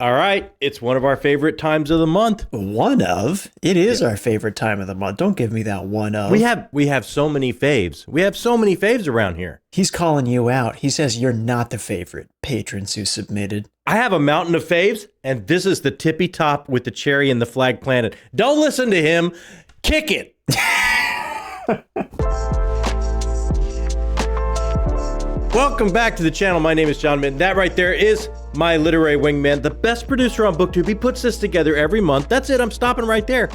All right, it's one of our favorite times of the month. One of? It is our favorite time of the month. Don't give me that one of. We have so many faves. We have so many faves around here. He's calling you out. He says you're not the favorite patrons who submitted. I have a mountain of faves, and this is the tippy top with the cherry and the flag planted. Don't listen to him. Kick it. Welcome back to the channel. My name is John Minton. That right there is my literary wingman, the best producer on BookTube. He puts this together every month. That's it. I'm stopping right there.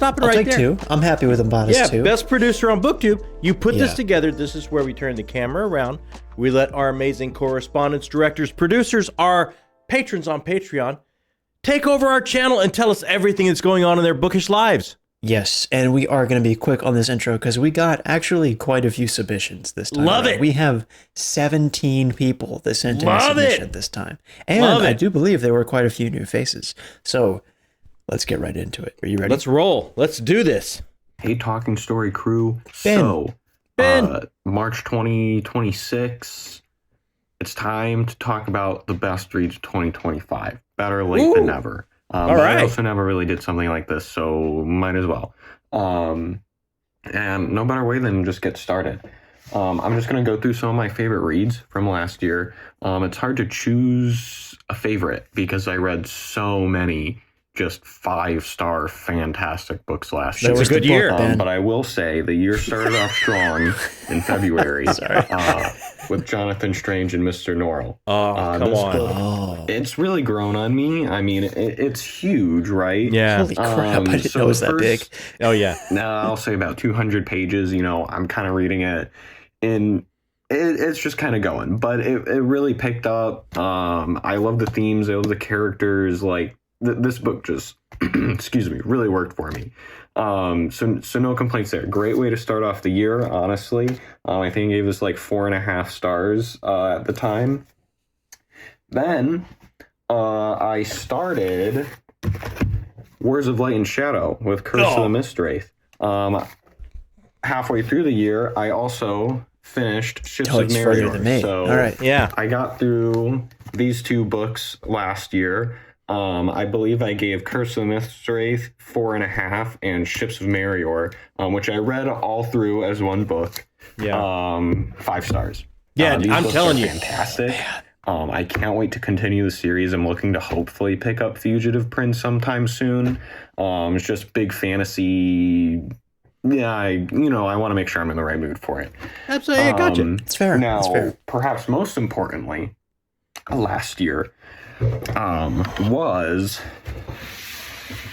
I'll take two. I'm happy with them. Yeah, two. Best producer on BookTube. You put this together. This is where we turn the camera around. We let our amazing correspondents, directors, producers, our patrons on Patreon take over our channel and tell us everything that's going on in their bookish lives. Yes, and we are going to be quick on this intro because we got actually quite a few submissions this time. Love it. We have 17 people that sent in a submission this time. And I do believe there were quite a few new faces. So let's get right into it. Are you ready? Let's roll. Let's do this. Hey, Talking Story crew. Ben. March 2026. It's time to talk about the best reads of 2025. Better late than never. I also never really did something like this, so might as well. And no better way than just get started. I'm just going to go through some of my favorite reads from last year. It's hard to choose a favorite because I read so many just 5-star fantastic books last year. That was a good year. But I will say the year started off strong in February with Jonathan Strange and Mr. Norrell. Oh, come on. It's really grown on me. I mean, it's huge, right? Yeah. Holy crap, I didn't know it was that big. Oh, yeah. Now, I'll say about 200 pages. You know, I'm kind of reading it in... It's just kind of going. But it really picked up. I love the themes. I love the characters. Like, this book just, excuse me, really worked for me. So no complaints there. Great way to start off the year, honestly. I think I gave this like 4.5 stars at the time. Then I started Wars of Light and Shadow with Curse of the Mistwraith. Halfway through the year, I also finished Ships of Merior. So all right. Yeah. I got through these two books last year. I believe I gave Curse of the Mistwraith 4.5 and Ships of Merior, which I read all through as one book. Yeah. 5 stars. Yeah, I'm telling you. Fantastic. I can't wait to continue the series. I'm looking to hopefully pick up Fugitive Prince sometime soon. It's just big fantasy. Yeah, I want to make sure I'm in the right mood for it. Absolutely, I got you. It's fair. Now, it's fair. Perhaps most importantly, last year was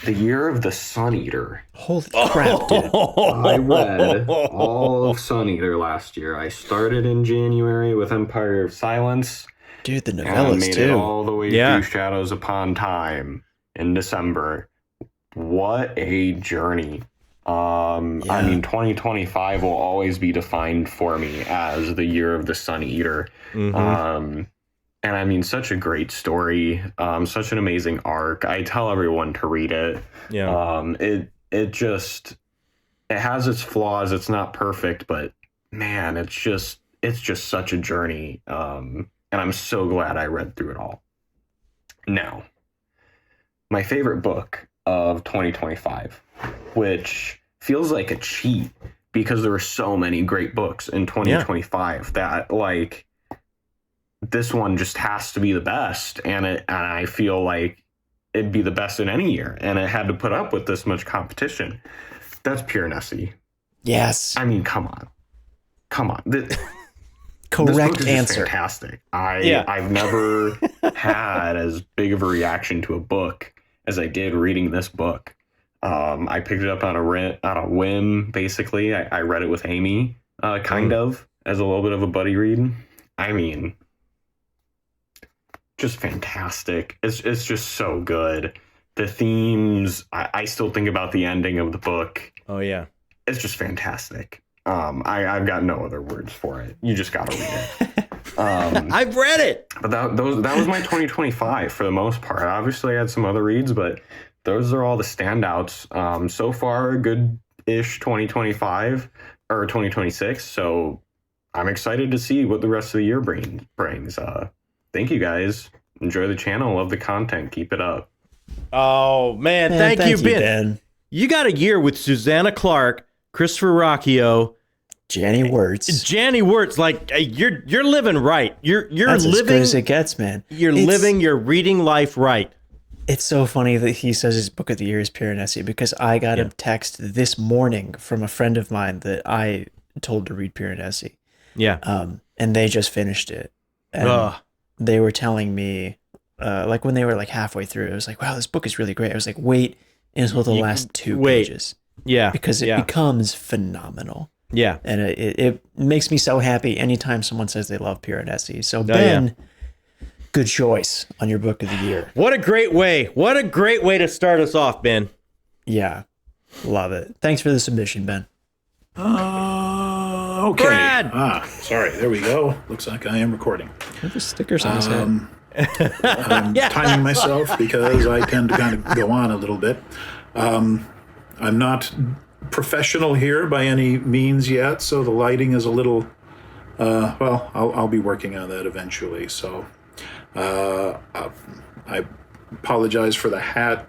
the year of the Sun Eater. Holy crap, dude. I read all of Sun Eater last year. I started in January with Empire of Silence. Dude, the And I novellas, made it all the way through Shadows Upon Time in December. What a journey. I mean, 2025 will always be defined for me as the year of the Sun Eater. Mm-hmm. And I mean, such a great story, such an amazing arc. I tell everyone to read it. Yeah. It has its flaws. It's not perfect, but man, it's just such a journey. And I'm so glad I read through it all. Now, my favorite book of 2025, which feels like a cheat because there were so many great books in 2025 that like, this one just has to be the best, and I feel like it'd be the best in any year, and it had to put up with this much competition. That's pure Nessie. Yes. I mean, come on. Correct this book is answer. Fantastic. I've never had as big of a reaction to a book as I did reading this book. I picked it up on a whim. Basically, I read it with Amy, kind of as a little bit of a buddy read. I mean, just fantastic. It's just so good. The themes, I still think about the ending of the book. Oh yeah, it's just fantastic. I've got no other words for it. You just gotta read it. I've read it. But that was my 2025 for the most part. Obviously, I had some other reads, but those are all the standouts. So far, a good-ish 2025 or 2026. So I'm excited to see what the rest of the year brings. Thank you guys. enjoy the channel. Love the content. Keep it up. Oh, man. Thank you, Ben. You got a year with Susanna Clark, Christopher Rocchio, Janny Wirtz. Like, you're living right. You're That's living as good as it gets, man. You're reading life right. It's so funny that he says his book of the year is Piranesi, because I got a text this morning from a friend of mine that I told to read Piranesi. Yeah. And they just finished it. And they were telling me, like when they were like halfway through, it was like, wow, this book is really great. I was like, wait until the last two pages. Yeah. Because it becomes phenomenal. Yeah. And it makes me so happy anytime someone says they love Piranesi. So Ben, good choice on your book of the year. What a great way. What a great way to start us off, Ben. Yeah. Love it. Thanks for the submission, Ben. Okay. Brad! Sorry. There we go. Looks like I am recording. There's stickers on his head. I'm timing myself because I tend to kind of go on a little bit. I'm not professional here by any means yet, so the lighting is a little, well, I'll be working on that eventually. So I apologize for the hat.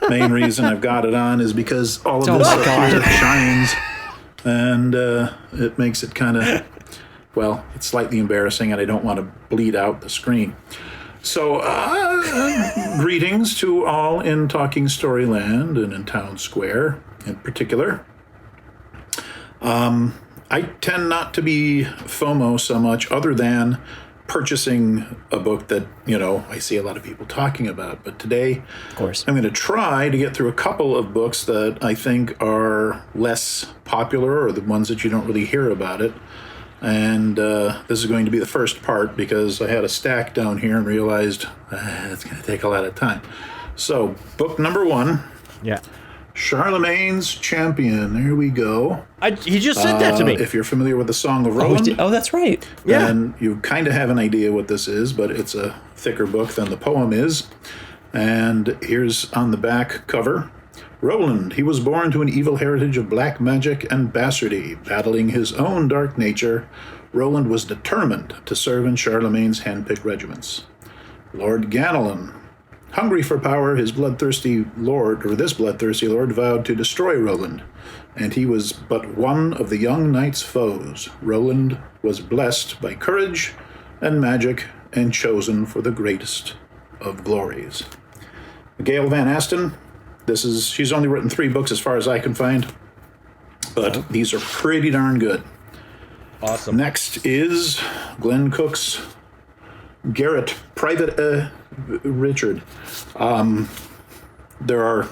Main reason I've got it on is because all of this up here shines, and it makes it kind of, well, it's slightly embarrassing, and I don't want to bleed out the screen. So, greetings to all in Talking Storyland and in Town Square in particular. I tend not to be FOMO so much, other than purchasing a book that, you know, I see a lot of people talking about. But today, of course, I'm going to try to get through a couple of books that I think are less popular, or the ones that you don't really hear about it. And this is going to be the first part, because I had a stack down here and realized it's going to take a lot of time. So, book number 1. Yeah. Charlemagne's Champion. There we go. He just sent that to me. If you're familiar with the Song of Roland, oh, that's right. then you kind of have an idea what this is, but it's a thicker book than the poem is. And here's on the back cover. Roland, he was born to an evil heritage of black magic and bastardy. Battling his own dark nature, Roland was determined to serve in Charlemagne's hand-picked regiments. Lord Ganelon, hungry for power, this bloodthirsty lord vowed to destroy Roland, and he was but one of the young knight's foes. Roland was blessed by courage and magic and chosen for the greatest of glories. Gail Van Asten, she's only written 3 books as far as I can find, but these are pretty darn good. Awesome. Next is Glenn Cook's Garrett, Private Richard. There are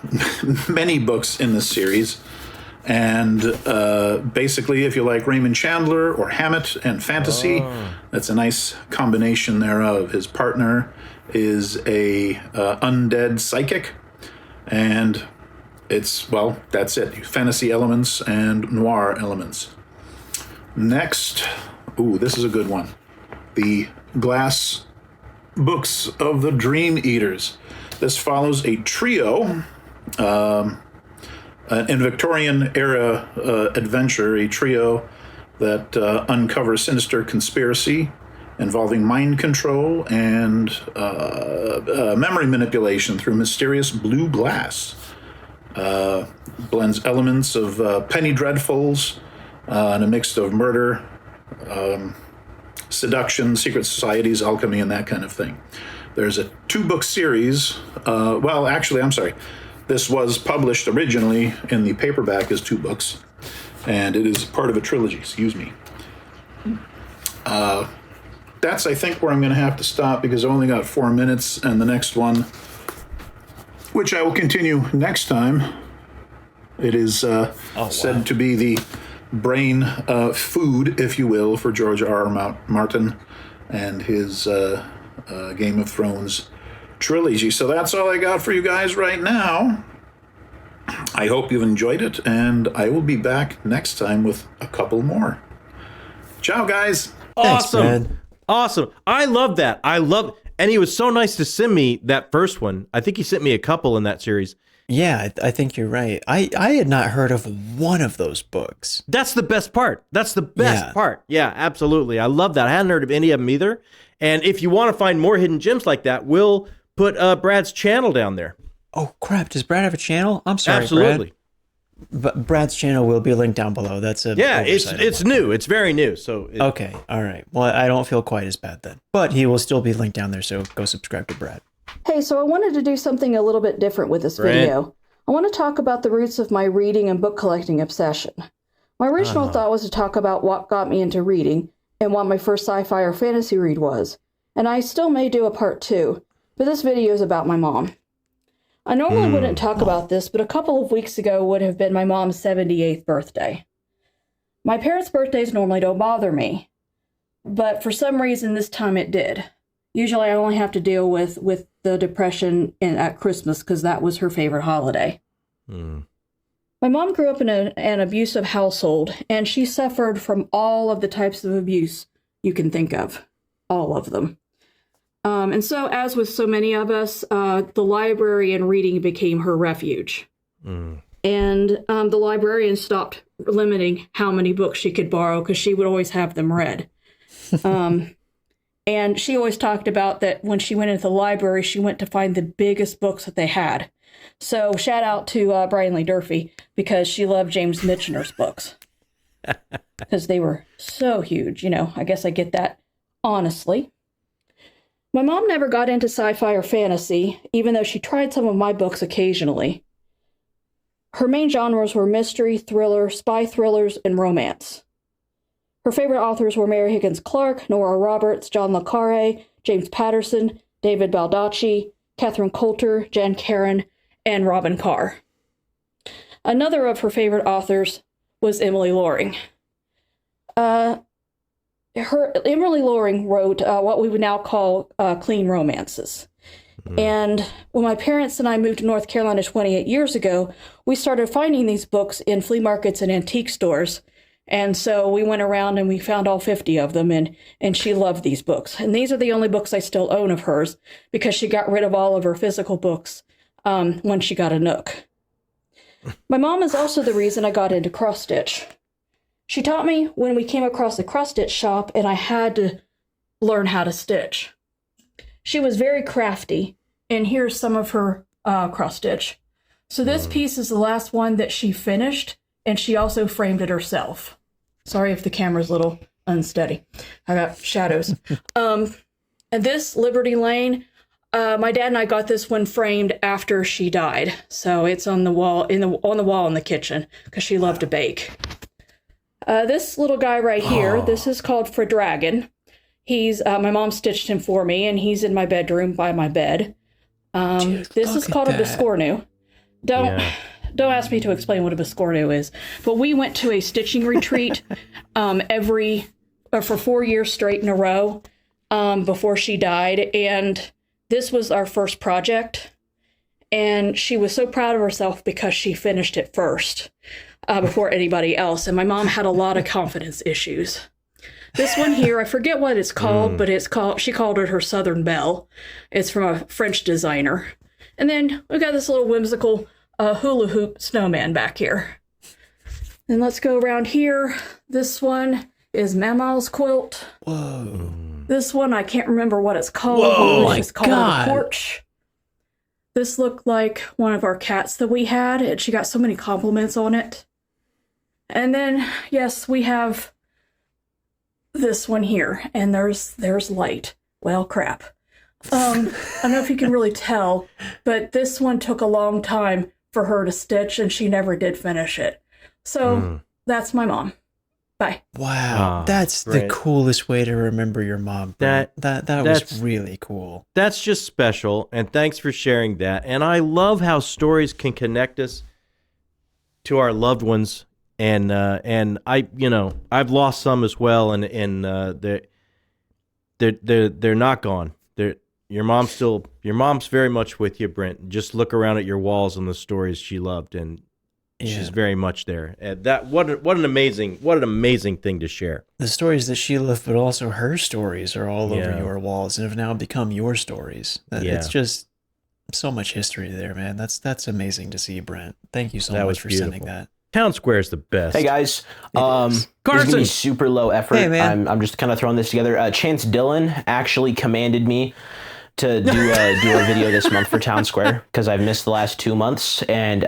many books in this series, and basically, if you like Raymond Chandler or Hammett and fantasy, that's a nice combination thereof. His partner is a undead psychic, and that's it. Fantasy elements and noir elements. Next, this is a good one. The Glass Books of the Dream Eaters. This follows a trio, in Victorian era adventure, a trio that uncovers sinister conspiracy involving mind control and memory manipulation through mysterious blue glass. Blends elements of penny dreadfuls and a mix of murder, seduction, secret societies, alchemy, and that kind of thing. There's a 2-book series. This was published originally in the paperback as 2 books, and it is part of a trilogy, That's, I think, where I'm going to have to stop, because I only got 4 minutes, and the next one, which I will continue next time, it is said to be the brain food, if you will, for George R.R. Martin and his Game of Thrones trilogy. So that's all I got for you guys right now. I hope you've enjoyed it, and I will be back next time with a couple more. Ciao, guys. Awesome. Thanks, awesome. I love that. And he was so nice to send me that first one. I think he sent me a couple in that series. Yeah, I think you're right. I had not heard of one of those books. That's the best part. That's the best part. Yeah, absolutely. I love that. I hadn't heard of any of them either. And if you want to find more hidden gems like that, we'll put Brad's channel down there. Oh, crap. Does Brad have a channel? I'm sorry, Absolutely. Brad. But Brad's channel will be linked down below. That's a it's new. It's very new. So okay, all right. Well, I don't feel quite as bad then. But he will still be linked down there, so go subscribe to Brad. Hey, so I wanted to do something a little bit different with this video. I want to talk about the roots of my reading and book collecting obsession. My original thought was to talk about what got me into reading and what my first sci-fi or fantasy read was. And I still may do a part 2, but this video is about my mom. I normally wouldn't talk about this, but a couple of weeks ago would have been my mom's 78th birthday. My parents' birthdays normally don't bother me, but for some reason this time it did. Usually I only have to deal with the depression at Christmas because that was her favorite holiday. My mom grew up in an abusive household, and she suffered from all of the types of abuse you can think of. All of them. And so, as with so many of us, the library and reading became her refuge. And the librarian stopped limiting how many books she could borrow because she would always have them read. And she always talked about that when she went into the library, she went to find the biggest books that they had. So shout out to Brian Durfee because she loved James Michener's books because they were so huge. I guess I get that honestly. My mom never got into sci-fi or fantasy, even though she tried some of my books occasionally. Her main genres were mystery, thriller, spy thrillers, and romance. Her favorite authors were Mary Higgins Clark, Nora Roberts, John le Carré, James Patterson, David Baldacci, Catherine Coulter, Jen Karon, and Robin Carr. Another of her favorite authors was Emily Loring. Emily Loring wrote what we would now call clean romances. And when my parents and I moved to North Carolina 28 years ago, we started finding these books in flea markets and antique stores. And so we went around and we found all 50 of them, and she loved these books. And these are the only books I still own of hers because she got rid of all of her physical books when she got a Nook. My mom is also the reason I got into cross-stitch. She taught me when we came across a cross-stitch shop and I had to learn how to stitch. She was very crafty, and here's some of her cross-stitch. So this piece is the last one that she finished, and she also framed it herself. Sorry if the camera's a little unsteady. I got shadows. And this, Liberty Lane, my dad and I got this one framed after she died. So it's on the wall in the kitchen because she loved to bake. This little guy right here, this is called For Dragon. He's my mom stitched him for me, and he's in my bedroom by my bed. This is called a Biscornu. Don't ask me to explain what a Biscornu is, but we went to a stitching retreat for 4 years straight in a row before she died, and this was our first project, and she was so proud of herself because she finished it first before anybody else, and my mom had a lot of confidence issues. This one here, I forget what it's called, but she called it her Southern Belle. It's from a French designer. And then we got this little whimsical hula hoop snowman back here. And let's go around here. This one is Mamal's quilt. Whoa. This one, I can't remember what it's called. Whoa, my It's called God. a porch. This looked like one of our cats that we had, and she got so many compliments on it. And then, yes, we have this one here, and there's light. Well, crap. I don't know if you can really tell, but this one took a long time for her to stitch, and she never did finish it. So that's my mom. Bye. Wow, that's Brent. the coolest way to remember your mom. Brent. That was really cool. That's just special, and thanks for sharing that. And I love how stories can connect us to our loved ones. And I've lost some as well, and they're not gone. Your mom's very much with you, Brent. Just look around at your walls and the stories she loved, and she's very much there. And what an amazing thing to share. The stories that she loved, but also her stories are all over your walls and have now become your stories. It's just so much history there, man. That's amazing to see, Brent. Thank you so much for sending that. Town Square is the best. Hey guys, this is gonna be super low effort. Hey, man. I'm just kind of throwing this together. Chance Dillon actually commanded me to do a video this month for Town Square because I've missed the last 2 months, and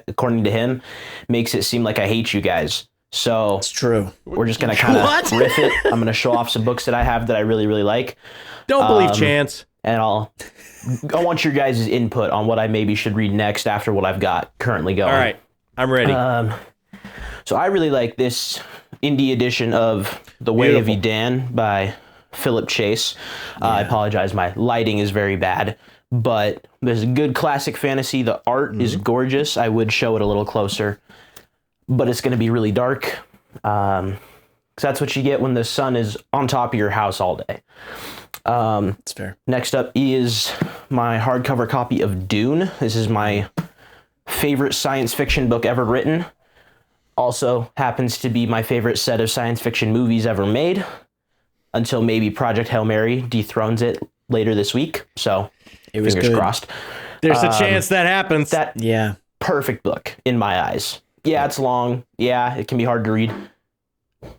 according to him, makes it seem like I hate you guys. So It's true. we're just gonna kind of riff it. I'm gonna show off some books that I have that I really, really like. Don't believe Chance. And I want your guys' input on what I maybe should read next after what I've got currently going. All right, I'm ready. So I really like this indie edition of The Way of Edan by Philip Chase. I apologize, my lighting is very bad, but there's a good classic fantasy. The art is gorgeous. I would show it a little closer, but it's going to be really dark. Because that's what you get when the sun is on top of your house all day. That's fair. Next up is my hardcover copy of Dune. This is my favorite science fiction book ever written. Also happens to be my favorite set of science fiction movies ever made, until maybe Project Hail Mary dethrones it later this week. So It was fingers good. crossed. There's a chance that happens. Yeah. Perfect book in my eyes. Yeah, it's long. Yeah, it can be hard to read.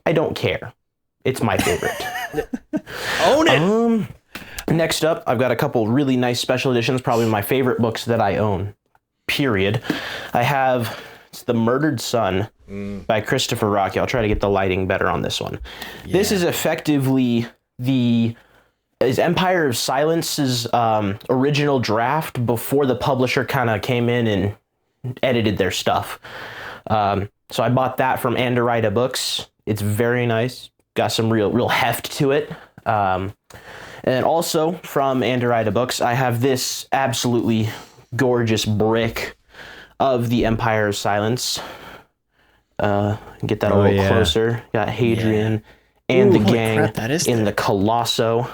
I don't care. It's my favorite. Own it. Next up, I've got a couple really nice special editions, probably my favorite books that I own, period. I have The Murdered Son by Christopher Rocky. I'll try to get the lighting better on this one. Yeah. This is effectively is Empire of Silence's original draft before the publisher kind of came in and edited their stuff. So I bought that from Anderida Books. It's very nice. Got some real heft to it. And also from Anderida Books, I have this absolutely gorgeous brick of the Empire of Silence. Get that a little closer. Got Hadrian and the gang in the Colosso.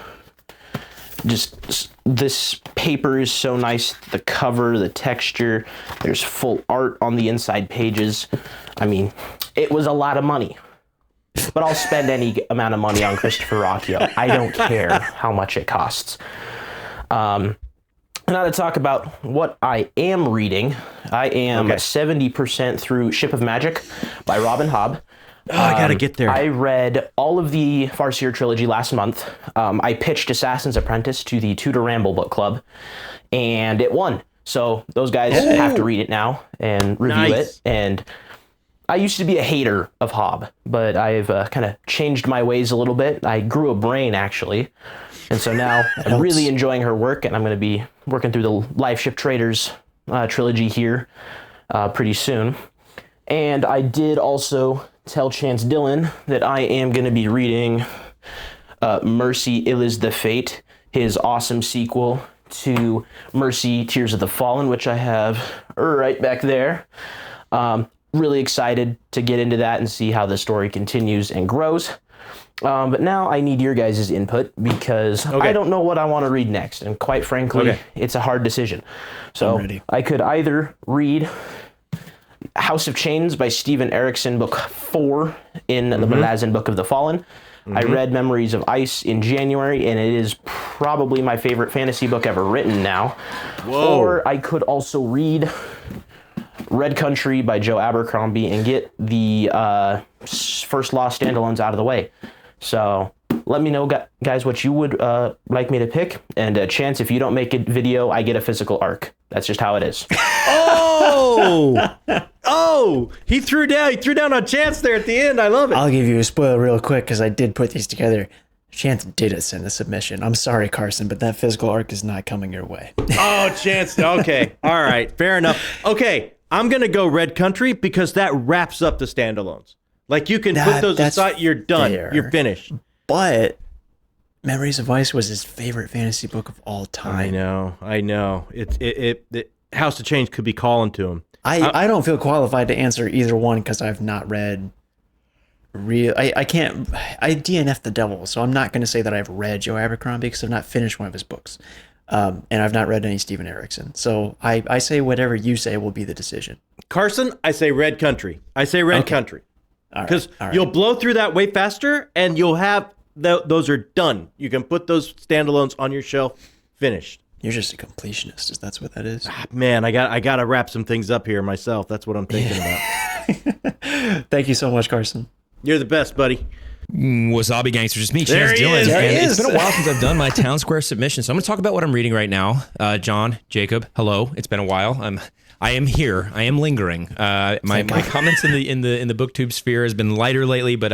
Just this paper is so nice. The cover, the texture. There's full art on the inside pages. I mean, it was a lot of money. But I'll spend any amount of money on Christopher Rocky. I don't care how much it costs. Now to talk about what I am reading. I am 70% through Ship of Magic by Robin Hobb. Oh, I gotta get there. I read all of the Farseer trilogy last month. I pitched Assassin's Apprentice to the Tudor Ramble Book Club, and it won. So those guys have to read it now and review it. And I used to be a hater of Hobb, but I've kind of changed my ways a little bit. I grew a brain, actually. And so now I'm really enjoying her work, and I'm going to be working through the Life Ship Traders trilogy here pretty soon. And I did also tell Chance Dillon that I am going to be reading Mercy, Ill is the Fate, his awesome sequel to Mercy, Tears of the Fallen, which I have right back there. Really excited to get into that and see how the story continues and grows. But now I need your guys' input because I don't know what I want to read next. And quite frankly, it's a hard decision. So I could either read House of Chains by Steven Erikson, book 4 in the Malazan Book of the Fallen. I read Memories of Ice in January, and it is probably my favorite fantasy book ever written now. Whoa. Or I could also read Red Country by Joe Abercrombie and get the first Law standalones out of the way. So let me know, guys, what you would like me to pick. And Chance, if you don't make a video, I get a physical arc. That's just how it is. He threw down on Chance there at the end. I love it. I'll give you a spoiler real quick because I did put these together. Chance did send a submission. I'm sorry, Carson, but that physical arc is not coming your way. Oh, Chance. Okay. All right. Fair enough. Okay. I'm going to go Red Country because that wraps up the standalones. Like, you can put those aside. You're done. Fair. You're finished. But Memories of Ice was his favorite fantasy book of all time. I know. It House of Change could be calling to him. I don't feel qualified to answer either one because I've not read I DNF the devil, so I'm not going to say that I've read Joe Abercrombie because I've not finished one of his books. And I've not read any Steven Erikson. So I say whatever you say will be the decision. Carson, I say Red Country. Country. Because you'll blow through that way faster, and you'll have those are done. You can put those standalones on your shelf, finished. You're just a completionist. That's what that is. Man, I got to wrap some things up here myself. That's what I'm thinking about. Thank you so much, Carson. You're the best, buddy. Wasabi Gangsters, it's me, There Chance he Dillon. is. There And he it's is. been a while since I've done my Town Square submission, so I'm going to talk about what I'm reading right now. John, Jacob, hello. It's been a while. I am here. I am lingering. My comments in the booktube sphere has been lighter lately, but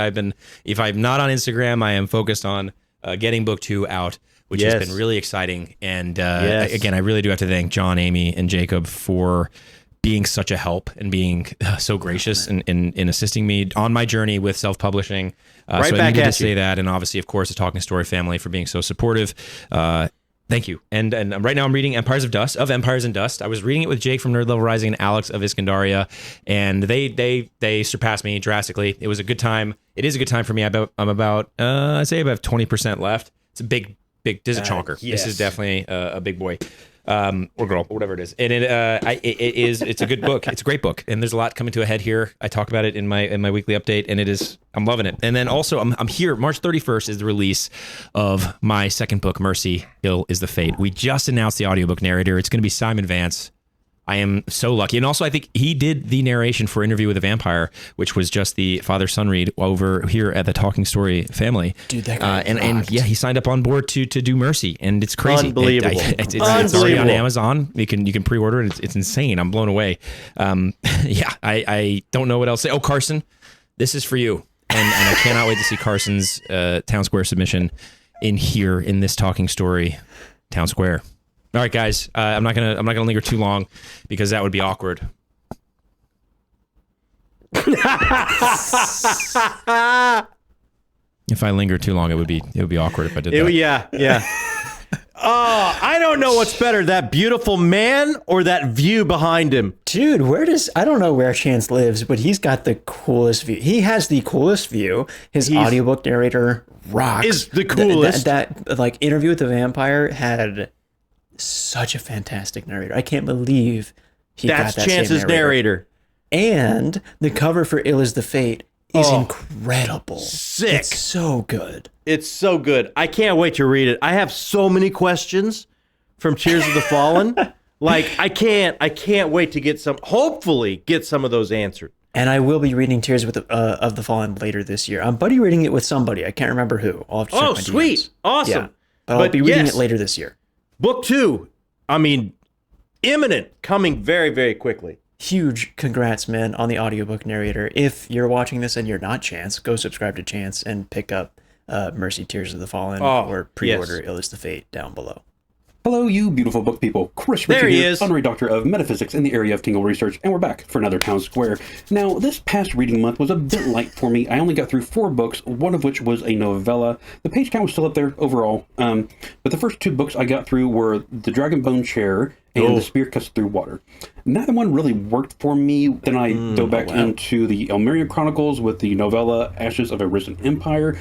if I'm not on Instagram, I am focused on getting book 2 out, which has been really exciting. And again, I really do have to thank John, Amy, and Jacob for being such a help and being so gracious in assisting me on my journey with self-publishing. Right so I back needed to at you. say that, and obviously, of course, the Talking Story family for being so supportive. Thank you. And right now I'm reading Empires and Dust. I was reading it with Jake from Nerd Level Rising and Alex of Iskandaria, and they surpassed me drastically. It was a good time. It is a good time for me. I'm about I'd say about 20% left. It's a big. This is a chonker. Yes. This is definitely a big boy. Or girl, or whatever it is, and it's a good book. It's a great book, and there's a lot coming to a head here. I talk about it in my weekly update, and I'm loving it. And then also, I'm here. March 31st is the release of my second book, Mercy, Ill is the Fate. We just announced the audiobook narrator. It's going to be Simon Vance. I am so lucky. And also, I think he did the narration for Interview with a Vampire, which was just the father-son read over here at the Talking Story family. Dude, that guy and yeah, he signed up on board to do Mercy, and it's crazy. Unbelievable. It's already on Amazon. You can pre-order it. It's insane. I'm blown away. Yeah, I don't know what else to say. Oh, Carson, this is for you. And I cannot wait to see Carson's Town Square submission in this Talking Story Town Square. All right, guys. I'm not gonna linger too long because that would be awkward. If I linger too long, it would be awkward if I did that. Yeah. Oh, I don't know what's better, that beautiful man or that view behind him. Dude, I don't know where Chance lives, but he's got the coolest view. He has the coolest view. His audiobook narrator rocks. Is the coolest. That like Interview with the Vampire had such a fantastic narrator. I can't believe he That's got that Chance's same narrator. And the cover for Ill is the Fate is incredible. Sick. It's so good. It's so good. I can't wait to read it. I have so many questions from Tears of the Fallen. Like I can't wait to hopefully get some of those answered. And I will be reading Tears of the Fallen later this year. I'm buddy reading it with somebody. I can't remember who. I'll have to check my sweet. DMs. Awesome. Yeah. But I'll be reading it later this year. Book 2, imminent, coming very, very quickly. Huge congrats, man, on the audiobook narrator. If you're watching this and you're not Chance, go subscribe to Chance and pick up Mercy, Tears of the Fallen, or pre-order Ill is the Fate down below. Hello, you beautiful book people. Chris There Ritchey he here, is. honorary doctor of metaphysics in the area of Tingle Research, and we're back for another Town Square. Now, this past reading month was a bit light for me. I only got through 4 books, one of which was a novella. The page count was still up there overall, but the first 2 books I got through were The Dragonbone Chair and The Spear Cuts Through Water. Neither one really worked for me. Then I dove back into the Elmeria Chronicles with the novella Ashes of a Risen Empire,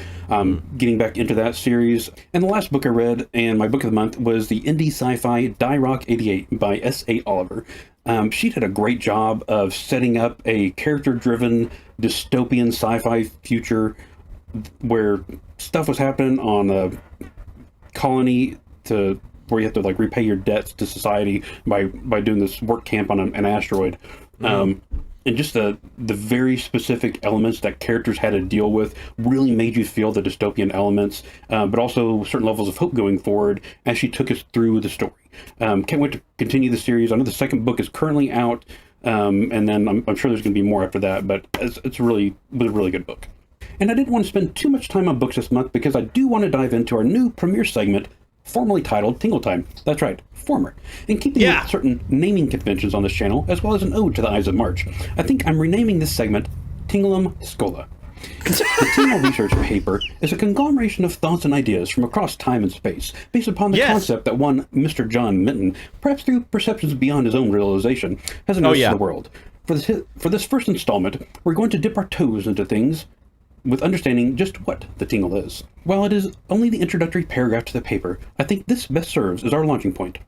getting back into that series. And the last book I read, and my book of the month, was the indie sci-fi Die Rock 88 by S.A. Oliver. She did a great job of setting up a character-driven dystopian sci-fi future where stuff was happening on a colony where you have to like repay your debts to society by doing this work camp on an asteroid. And just the very specific elements that characters had to deal with really made you feel the dystopian elements, but also certain levels of hope going forward as she took us through the story. Can't wait to continue the series. I know the second book is currently out, and then I'm sure there's going to be more after that, but it's a really good book. And I didn't want to spend too much time on books this month because I do want to dive into our new premiere segment, formerly titled Tingle Time. That's right, former. And keeping with certain naming conventions on this channel, as well as an ode to the Ides of March, I think I'm renaming this segment Tinglum Scola. The Tingle research paper is a conglomeration of thoughts and ideas from across time and space, based upon the concept that one Mr. John Minton, perhaps through perceptions beyond his own realization, has announced to the world. For this first installment, we're going to dip our toes into things with understanding just what the Tingle is. While it is only the introductory paragraph to the paper, I think this best serves as our launching point.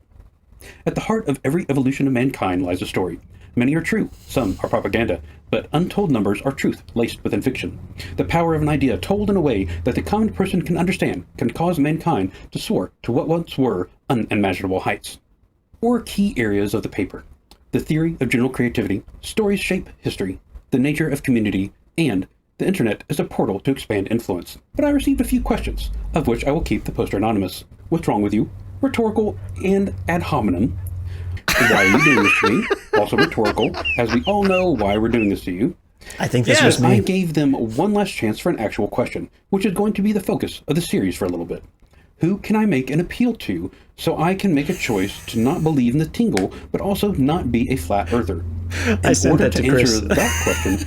At the heart of every evolution of mankind lies a story. Many are true, some are propaganda, but untold numbers are truth laced within fiction. The power of an idea told in a way that the common person can understand can cause mankind to soar to what once were unimaginable heights. 4 key areas of the paper: the theory of general creativity, stories shape history, the nature of community, and the internet is a portal to expand influence. But I received a few questions, of which I will keep the poster anonymous. What's wrong with you? Rhetorical and ad hominem. Why are you doing this to me? Also rhetorical, as we all know why we're doing this to you. I think this was I me. gave them one last chance for an actual question, which is going to be the focus of the series for a little bit. Who can I make an appeal to so I can make a choice to not believe in the tingle, but also not be a flat earther? I sent that to Chris. Answer that question,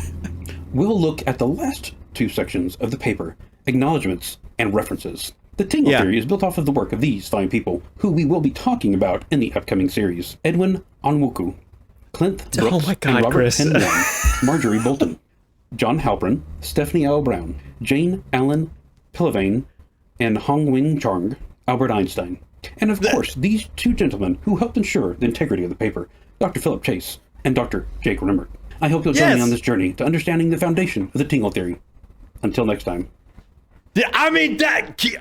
we'll look at the last two sections of the paper, acknowledgments and references. The tingle theory is built off of the work of these fine people, who we will be talking about in the upcoming series. Edwin Onwuku, Clint Brooks, and Robert Chris. Penn Young, Marjorie Bolton, John Halpern, Stephanie L. Brown, Jane Allen Pillavain, and Hong Wing Chong, Albert Einstein. And of course, these two gentlemen who helped ensure the integrity of the paper, Dr. Philip Chase and Dr. Jake Rimmer. I hope you'll join me on this journey to understanding the foundation of the tingle theory. Until next time. I mean,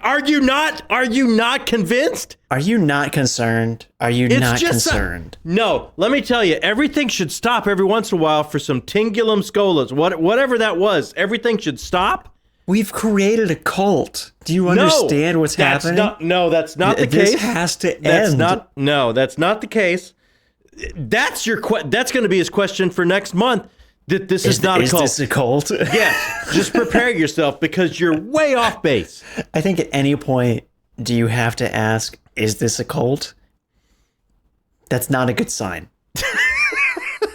are you not convinced? Are you not concerned? Are you not concerned? No, let me tell you, everything should stop every once in a while for some tingulum scolas, whatever that was. Everything should stop. We've created a cult. Do you understand what's happening? That's not the case. This has to end. That's not the case. That's going to be his question for next month. That this is not a cult. Is this a cult? Yes. Just prepare yourself because you're way off base. I think at any point, do you have to ask, is this a cult? That's not a good sign.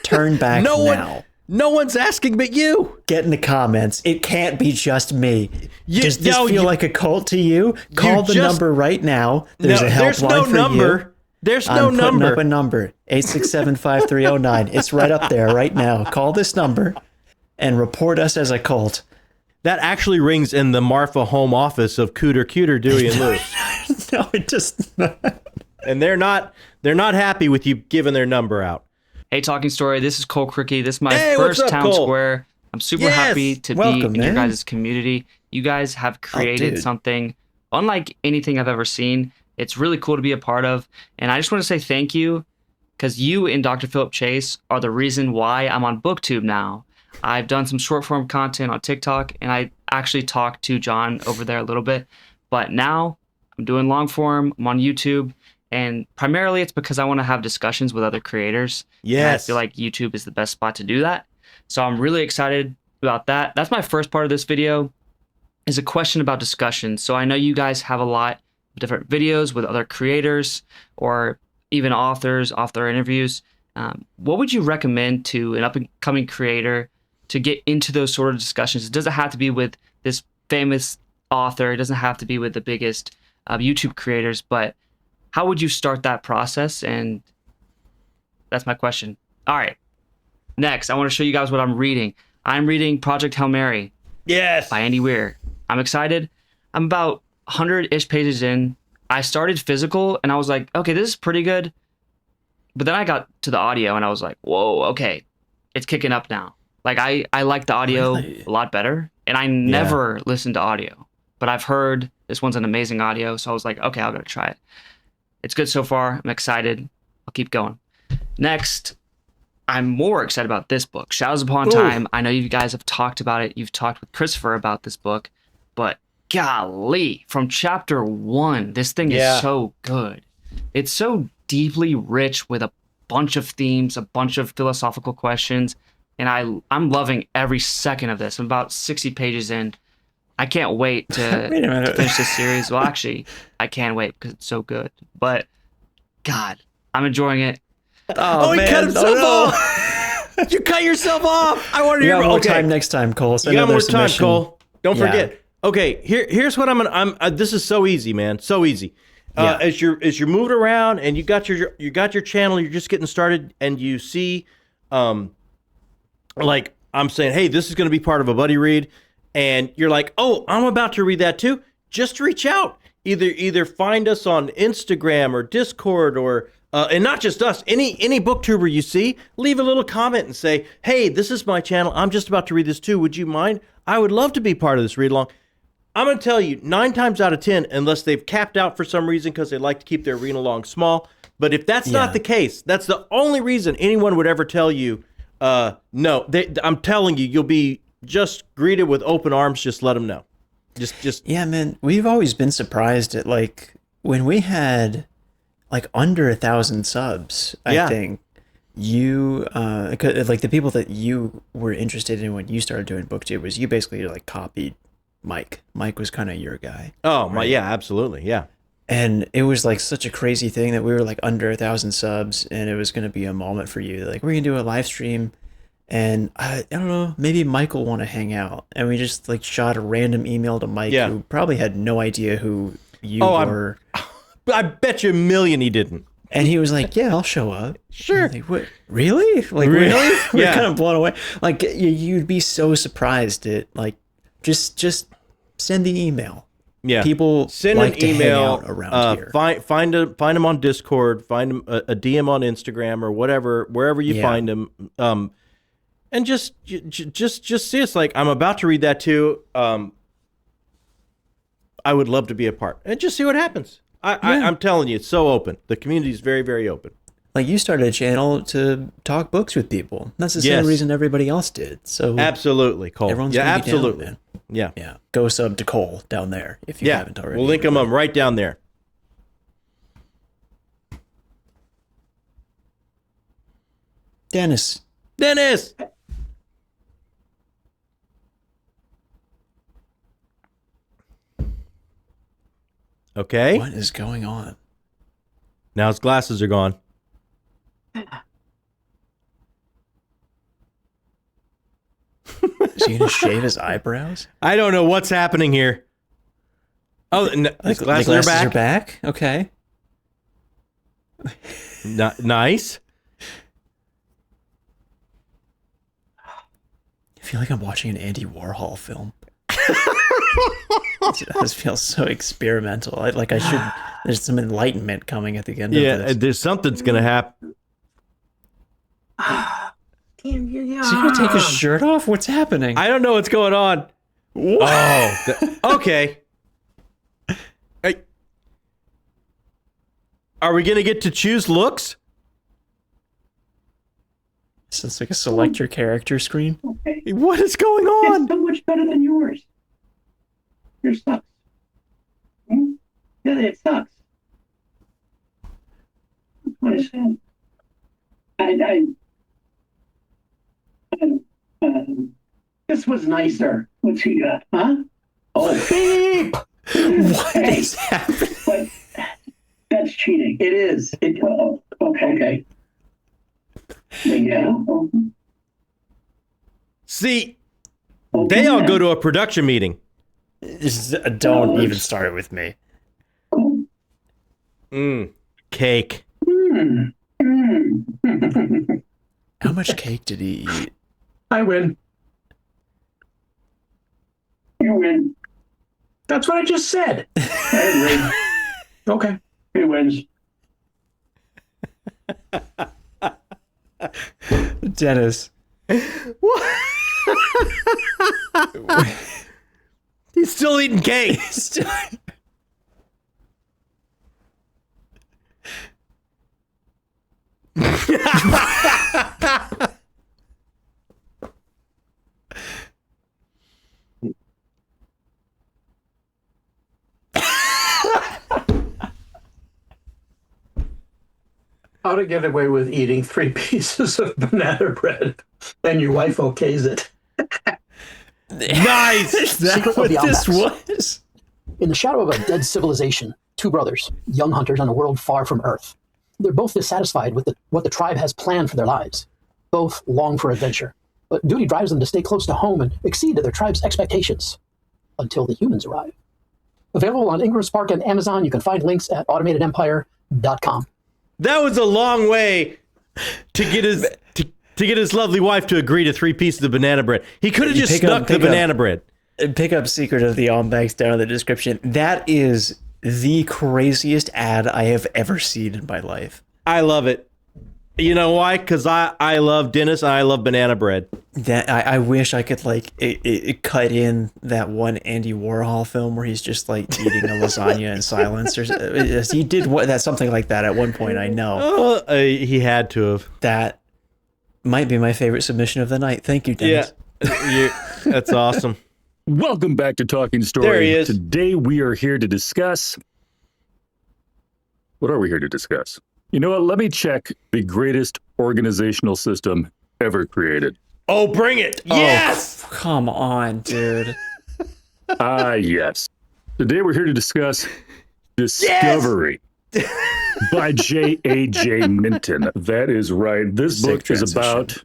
Turn back now. No one's asking but you. Get in the comments. It can't be just me. Does this feel like a cult to you? Call the number right now. There's a helpline for you. There's no number. I'm putting up a number, 867-5309. It's right up there right now. Call this number and report us as a cult. That actually rings in the Marfa home office of Cooter, Dewey, and Lewis. No, it does not. And they're not happy with you giving their number out. Hey, Talking Story, this is Cole Cricky. This is my first Town Square. I'm super happy to be in your guys' community. You guys have created something unlike anything I've ever seen. It's really cool to be a part of. And I just want to say thank you, because you and Dr. Philip Chase are the reason why I'm on BookTube now. I've done some short form content on TikTok, and I actually talked to John over there a little bit. But now I'm doing long form. I'm on YouTube. And primarily it's because I want to have discussions with other creators. Yes. And I feel like YouTube is the best spot to do that. So I'm really excited about that. That's my first part of this video, is a question about discussions. So I know you guys have a lot of different videos with other creators or even authors, author interviews. What would you recommend to an up-and-coming creator to get into those sort of discussions? It doesn't have to be with this famous author. It doesn't have to be with the biggest YouTube creators, but how would you start that process? And that's my question. All right. Next, I want to show you guys what I'm reading. I'm reading Project Hail Mary. Yes. By Andy Weir. I'm excited. I'm about 100-ish pages in. I started physical and I was like, okay, this is pretty good. But then I got to the audio and I was like, whoa, okay, it's kicking up now. Like I like the audio a lot better. And I never listened to audio, but I've heard this one's an amazing audio. So I was like, okay, I'll go try it. It's good so far. I'm excited. I'll keep going. Next, I'm more excited about this book, Shadows Upon Time. I know you guys have talked about it. You've talked with Christopher about this book, but golly, from chapter 1, this thing is so good. It's so deeply rich with a bunch of themes, a bunch of philosophical questions, and I'm loving every second of this. I'm about 60 pages in. I can't wait to finish this series. Well, actually, I can wait because it's so good. But, God, I'm enjoying it. Oh man. He cut himself off. You cut yourself off. I want to hear more time next time, Cole. You got more time, Cole. Don't forget. Okay, here's what I'm this is so easy, man. So easy. As you're moving around and you got your channel, you're just getting started, and you see, like I'm saying, hey, this is going to be part of a buddy read. And you're like, oh, I'm about to read that too. Just reach out. Either find us on Instagram or Discord or and not just us. Any booktuber you see, leave a little comment and say, hey, this is my channel. I'm just about to read this too. Would you mind? I would love to be part of this read along. I'm going to tell you 9 times out of 10, unless they've capped out for some reason because they like to keep their read along small. But if that's not the case, that's the only reason anyone would ever tell you, No, I'm telling you, you'll be just greeted with open arms. Just let them know. Just Yeah, man, we've always been surprised at like when we had like under 1,000 subs. I think you like the people that you were interested in when you started doing BookTube was you basically like copied Mike. Mike was kind of your guy. Oh my, yeah, absolutely, yeah. And it was like such a crazy thing that we were like under 1,000 subs, and it was going to be a moment for you. Like we're gonna do a live stream. And I don't know, maybe Mike will want to hang out. And we just like shot a random email to Mike, who probably had no idea who you were. I bet you $1 million he didn't. And he was like, "Yeah, I'll show up." Sure. Like, what? Really? Like, really? We're kind of blown away. Like, you'd be so surprised at like, just send the email. Yeah. People send like an to email hang out around here. Find them on Discord. Find them a DM on Instagram or whatever, wherever you find them. And just see us. Like, I'm about to read that too. I would love to be a part and just see what happens. I'm telling you, it's so open. The community is very, very open. Like, you started a channel to talk books with people. That's the same reason everybody else did. So absolutely, Cole. Everyone's absolutely. Down, man. Yeah. Go sub to Cole down there if you haven't already. We'll link them up right down there. Dennis. Okay. What is going on? Now his glasses are gone. Is he gonna shave his eyebrows? I don't know what's happening here. Oh, his glasses are back. Okay. Nice. I feel like I'm watching an Andy Warhol film. This feels so experimental. There's some enlightenment coming at the end of this. Yeah, there's something's gonna happen. Is he gonna take his shirt off? What's happening? I don't know what's going on. What? Oh, okay. Are we gonna get to choose looks? So it's like a select your character screen. Okay. What is going on? It's so much better than yours. Yours sucks. Yeah, it sucks. That's what I said. This was nicer. What you got, huh? Oh, beep! What is happening? But that's cheating. It is. Okay. Yeah. See, they all go to a production meeting. Don't even start it with me. Cake. How much cake did he eat? I win. You win. That's what I just said. I win. Okay. He wins. Dennis. What? He's still eating cake. How to get away with eating 3 pieces of banana bread and your wife okays it. Nice. Is that what this was? In the shadow of a dead civilization, 2 brothers, young hunters on a world far from Earth. They're both dissatisfied with what the tribe has planned for their lives. Both long for adventure, but duty drives them to stay close to home and exceed their tribe's expectations until the humans arrive. Available on Ingram Spark and Amazon. You can find links at automatedempire.com. That was a long way to get his lovely wife to agree to 3 pieces of banana bread. He could have just snuck the banana bread. Pick up Secret of the Almanacs down in the description. That is the craziest ad I have ever seen in my life. I love it. You know why? Because I love Dennis and I love banana bread. That I wish I could like it cut in that one Andy Warhol film where he's just like eating a lasagna in silence. He did that something like that at one point. I know. He had to have. That might be my favorite submission of the night. Thank you, Dennis. That's awesome. Welcome back to Talking Story. There he is. Today we are here to discuss... What are we here to discuss? You know what? Let me check the greatest organizational system ever created. Oh, bring it. Yes! Oh, come on, dude. Yes. Today we're here to discuss Discovery by J. Minton. That is right. This book is about...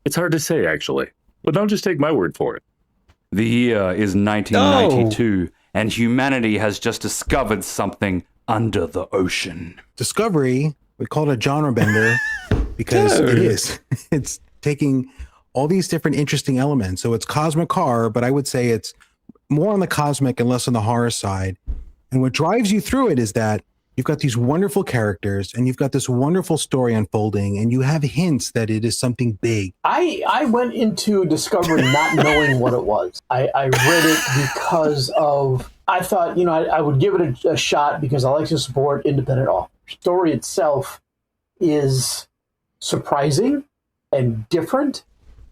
It's hard to say, actually. But don't just take my word for it. The year is 1992, and humanity has just discovered something under the ocean. Discovery, we call it a genre bender because it is. It's taking all these different interesting elements. So it's cosmic horror, but I would say it's more on the cosmic and less on the horror side. And what drives you through it is that you've got these wonderful characters and you've got this wonderful story unfolding and you have hints that it is something big. I went into Discovery not knowing what it was. I read it because of, I thought, I would give it a shot because I like to support independent authors. The story itself is surprising and different,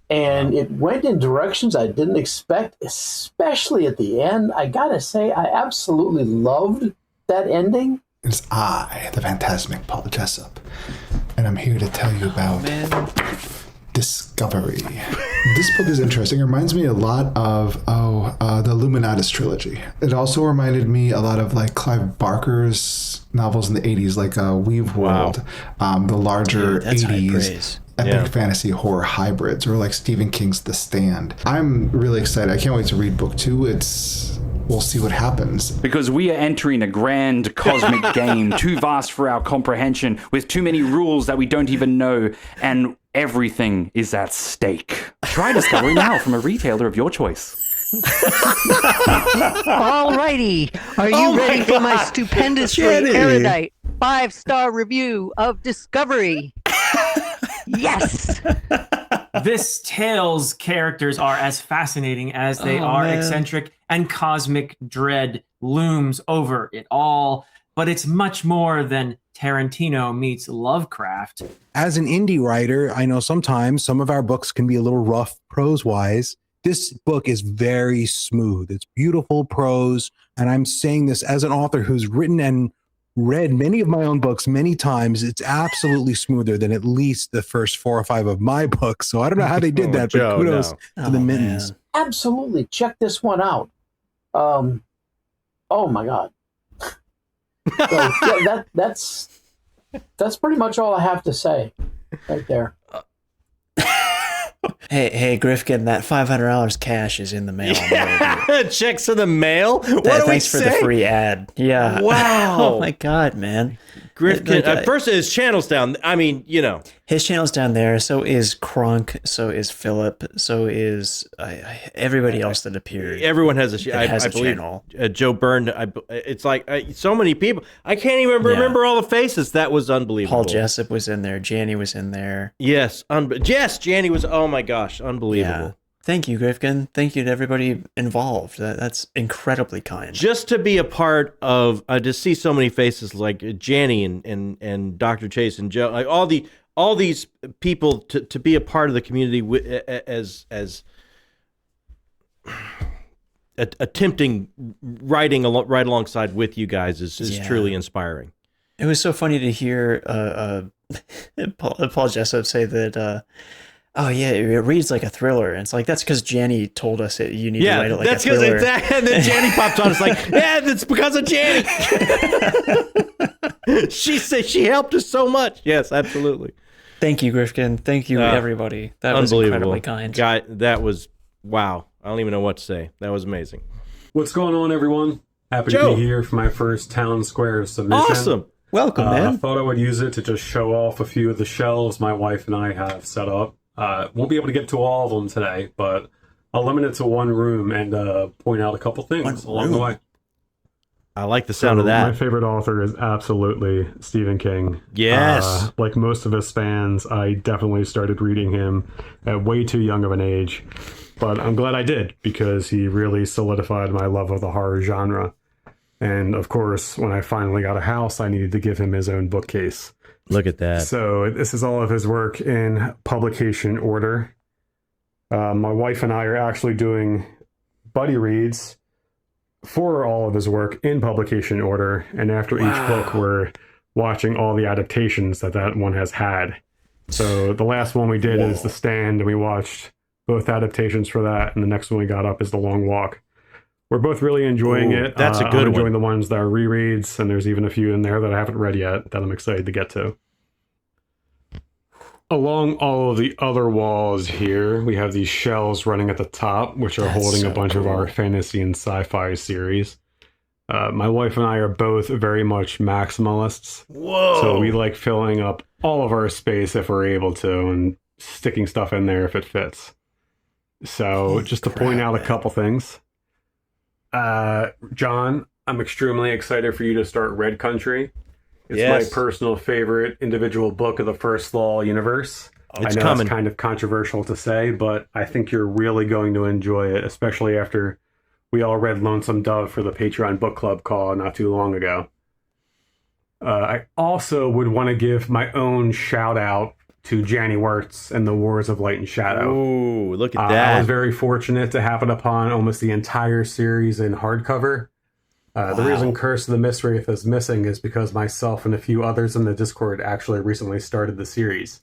and it went in directions I didn't expect, especially at the end. I gotta say, I absolutely loved that ending. It's I, the Phantasmic Paul Jessup, and I'm here to tell you about Discovery. This book is interesting. It reminds me a lot of the Illuminatus trilogy. It also reminded me a lot of like Clive Barker's novels in the 80s, like Weave World, the larger 80s epic fantasy horror hybrids, or like Stephen King's The Stand. I'm really excited. I can't wait to read book 2. We'll see what happens. Because we are entering a grand cosmic game, too vast for our comprehension, with too many rules that we don't even know, and everything is at stake. Try Discovery now from a retailer of your choice. Alrighty, are you ready for my stupendously erudite 5-star review of Discovery? Yes! This tale's characters are as fascinating as they are eccentric, and cosmic dread looms over it all. But it's much more than Tarantino meets Lovecraft. As an indie writer, I know sometimes some of our books can be a little rough prose-wise. This book is very smooth. It's beautiful prose, and I'm saying this as an author who's written and read many of my own books many times. It's absolutely smoother than at least the first 4 or 5 of my books. So I don't know how they did that, but kudos to the Mittens. Absolutely. Check this one out. Oh my God. So, yeah, that's pretty much all I have to say right there. Hey, Gryftkin, that $500 cash is in the mail. Checks in the mail? What do we say? Thanks for the free ad. Yeah. Wow. Oh my God, man. Gryftkin, first his channel's down. I mean, his channel's down there. So is Crunk. So is Philip. So is everybody else that appeared. Everyone has a I believe, channel. Joe Berne. It's like so many people. I can't even remember all the faces. That was unbelievable. Paul Jessup was in there. Janny was in there. Yes. Yes, Janny was. Oh my gosh, unbelievable. Yeah. Thank you, Gryftkin. Thank you to everybody involved. That's incredibly kind. Just to be a part of, to see so many faces like Janny and Dr. Chase and Joe, like all these people to be a part of the community as attempting writing right alongside with you guys is truly inspiring. It was so funny to hear Paul Jessup say that. Oh yeah, it reads like a thriller. And it's like, that's because Janny told us you need to write it like a thriller. Exactly. And then Janny pops on. It's like, yeah, that's because of Janny. She said she helped us so much. Yes, absolutely. Thank you, Gryftkin. Thank you, everybody. That was incredibly kind. Guy, that was wow. I don't even know what to say. That was amazing. What's going on, everyone? Happy to be here for my first Town Square submission. Awesome. Welcome, man. I thought I would use it to just show off a few of the shelves my wife and I have set up. Won't be able to get to all of them today, but I'll limit it to one room and point out a couple things along the way. I like the sound of that. My favorite author is absolutely Stephen King. Yes. Like most of his fans, I definitely started reading him at way too young of an age, but I'm glad I did because he really solidified my love of the horror genre. And of course, when I finally got a house, I needed to give him his own bookcase. Look at that. So this is all of his work in publication order. My wife and I are actually doing buddy reads for all of his work in publication order. And after each book, we're watching all the adaptations that one has had. So the last one we did is The Stand, and we watched both adaptations for that. And the next one we got up is The Long Walk. We're both really enjoying it. That's a good I'm enjoying one. the ones that are rereads, and there's even a few in there that I haven't read yet that I'm excited to get to. Along all of the other walls here, we have these shelves running at the top, which are holding a bunch of our fantasy and sci-fi series. My wife and I are both very much maximalists. Whoa! So we like filling up all of our space if we're able to, and sticking stuff in there if it fits. So just to point out a couple things. John, I'm extremely excited for you to start Red Country. It's my personal favorite individual book of the First Law universe. It's I know coming. it's kind of controversial to say, but I think you're really going to enjoy it, especially after we all read Lonesome Dove for the Patreon book club call not too long ago. I also would want to give my own shout out to Janny Wirtz and the Wars of Light and Shadow. Ooh, look at that. I was very fortunate to happen upon almost the entire series in hardcover. The reason Curse of the Mistwraith is missing is because myself and a few others in the Discord actually recently started the series.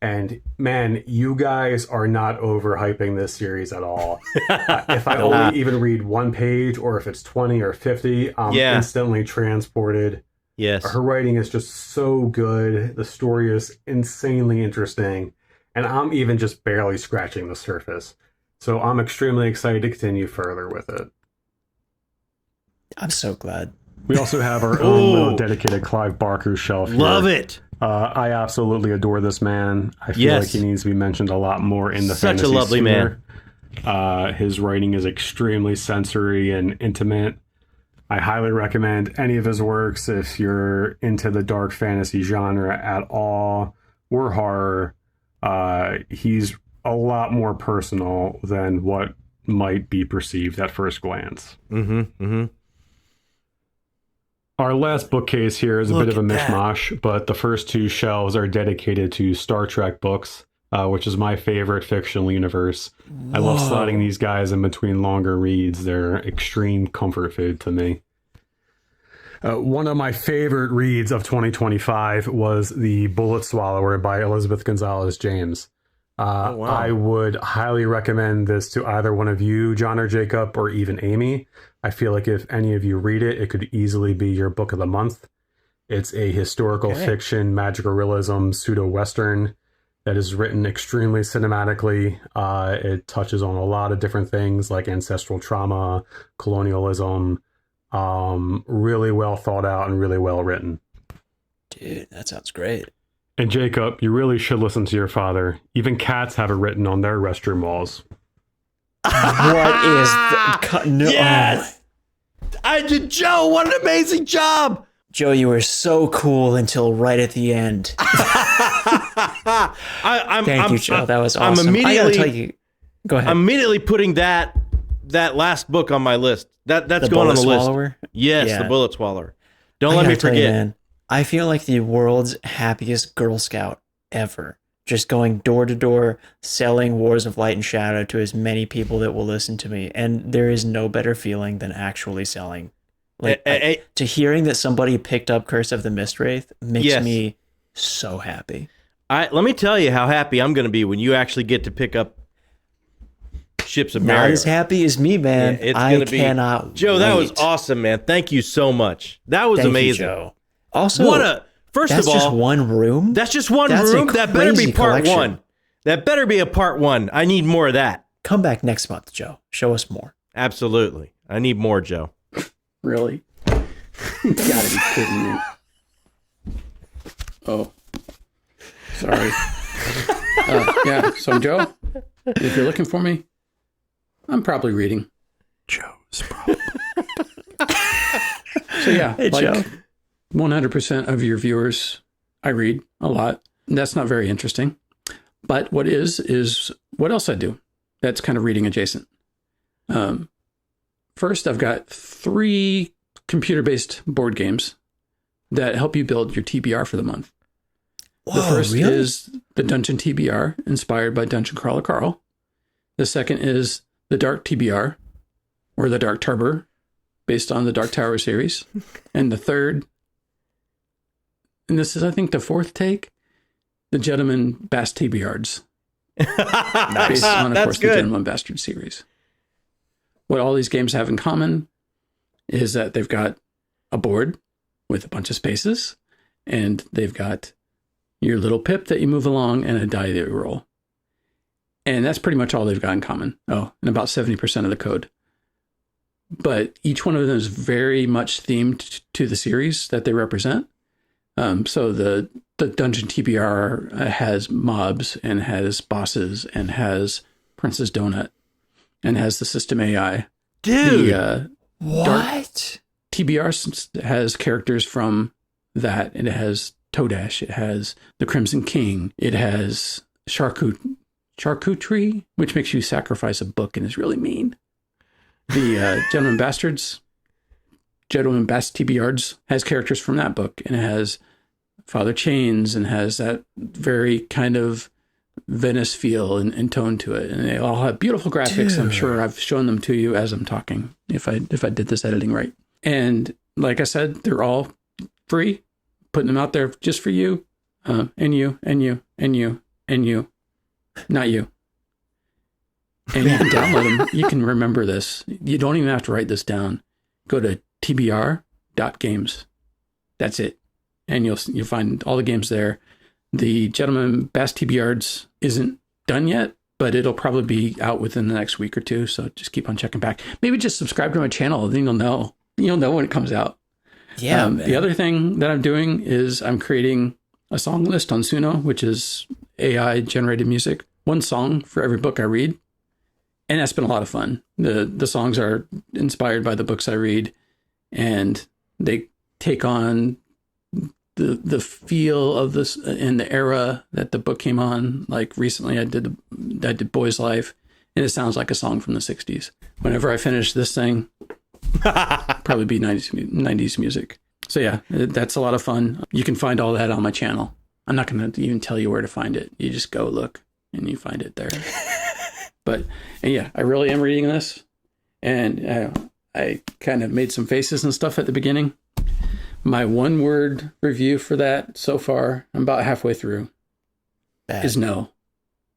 And man, you guys are not overhyping this series at all. If I only even read one page, or if it's 20 or 50, I'm instantly transported. Yes. Her writing is just so good. The story is insanely interesting. And I'm even just barely scratching the surface. So I'm extremely excited to continue further with it. I'm so glad. We also have our own little dedicated Clive Barker shelf here. Love it. I absolutely adore this man. I feel like he needs to be mentioned a lot more in the Such a fantasy lovely sphere. man. His writing is extremely sensory and intimate. I highly recommend any of his works if you're into the dark fantasy genre at all, or horror. He's a lot more personal than what might be perceived at first glance. Our last bookcase here is a bit of a mishmash, but the first two shelves are dedicated to Star Trek books, which is my favorite fictional universe. I love sliding these guys in between longer reads. They're extreme comfort food to me. One of my favorite reads of 2025 was The Bullet Swallower by Elizabeth Gonzalez James. I would highly recommend this to either one of you, John or Jacob, or even Amy. I feel like if any of you read it, it could easily be your book of the month. It's a historical fiction, magical realism, pseudo-western that is written extremely cinematically. It touches on a lot of different things like ancestral trauma, colonialism. Really well thought out and really well written. Dude, that sounds great. And Jacob, you really should listen to your father. Even cats have it written on their restroom walls. What is the... Yes! I did, Joe. What an amazing job. Joe, you were so cool until right at the end. Thank you, Joe. That was awesome. I'm immediately, I gotta tell you, go ahead. I'm immediately putting that last book on my list. That's going on the Swallower? list. Yes, Yeah. The Bullet Swallower. Don't let me tell forget. you, man, I feel like the world's happiest Girl Scout ever. Just going door to door, selling Wars of Light and Shadow to as many people that will listen to me. And there is no better feeling than actually selling. Like, to hearing that somebody picked up Curse of the Mistwraith makes me so happy. Let me tell you how happy I'm going to be when you actually get to pick up Ships of Not Marion. as happy as me, man. Yeah, I cannot Joe, that was wait. awesome, man. Thank you so much. That was Thank you, amazing. Joe. Also, First that's of all, just one room. That's just one That's room. a That better be crazy part collection. one. That better be a part one. I need more of that. Come back next month, Joe. Show us more. Absolutely. I need more, Joe. Really? You gotta be kidding me. Oh, sorry. Yeah, so Joe, if you're looking for me, I'm probably reading. Joe's problem. So yeah, Hey, like Joe. 100% of your viewers, I read a lot. That's not very interesting. But what is what else I do that's kind of reading adjacent. First, I've got 3 computer-based board games that help you build your TBR for the month. The first is the Dungeon TBR, inspired by Dungeon Crawler Carl. The second is the Dark TBR, or the Dark Turber, based on the Dark Tower series. And the third, and this is, I think, the fourth take, the Gentleman Bast TBRs. Based on, of course, the Gentleman Bastard series. What all these games have in common is that they've got a board with a bunch of spaces, and they've got your little pip that you move along and a die that you roll. And that's pretty much all they've got in common. Oh, and about 70% of the code. But each one of them is very much themed to the series that they represent. So the Dungeon TBR has mobs and has bosses and has Princess Donut and has the system AI. Dude, the, Dark TBR has characters from that. It has Toadash. It has the Crimson King. It has Charcuterie, which makes you sacrifice a book and is really mean. The Gentleman Bast TBRs has characters from that book, and it has Father Chains and has that very kind of Venice feel and tone to it. And they all have beautiful graphics. Dude. I'm sure I've shown them to you as I'm talking, if I did this editing right. And like I said, they're all free, putting them out there just for you, and you, and you, and you, and you, not you. And you can download them. You can remember this. You don't even have to write this down. Go to tbr.games. That's it. And you'll find all the games there. The Gentleman Bast TBRs isn't done yet, but it'll probably be out within the next week or two. So just keep on checking back. Maybe just subscribe to my channel, then you'll know. You'll know when it comes out. Yeah. The other thing that I'm doing is I'm creating a song list on Suno, which is AI generated music. One song for every book I read. And that's been a lot of fun. The songs are inspired by the books I read, and they take on the feel of this in the era that the book came on. Like recently I did Boy's Life, and it sounds like a song from the 60s. Whenever I finish this thing, probably be 90s music. So yeah, that's a lot of fun. You can find all that on my channel. I'm not going to even tell you where to find it. You just go look and you find it there. But yeah, I really am reading this, and I kind of made some faces and stuff at the beginning. My one-word review for that so far, I'm about halfway through, is no.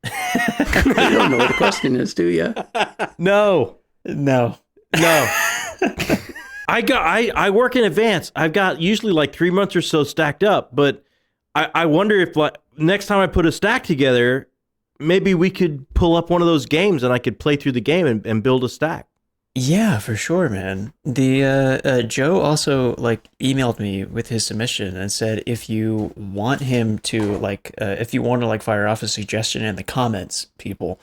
You don't know what the question is, do you? No. I work in advance. I've got usually like 3 months or so stacked up, but I wonder if like next time I put a stack together, maybe we could pull up one of those games and I could play through the game and build a stack. Yeah, for sure, man. The Joe also like emailed me with his submission and said if you want him to if you want to fire off a suggestion in the comments, people,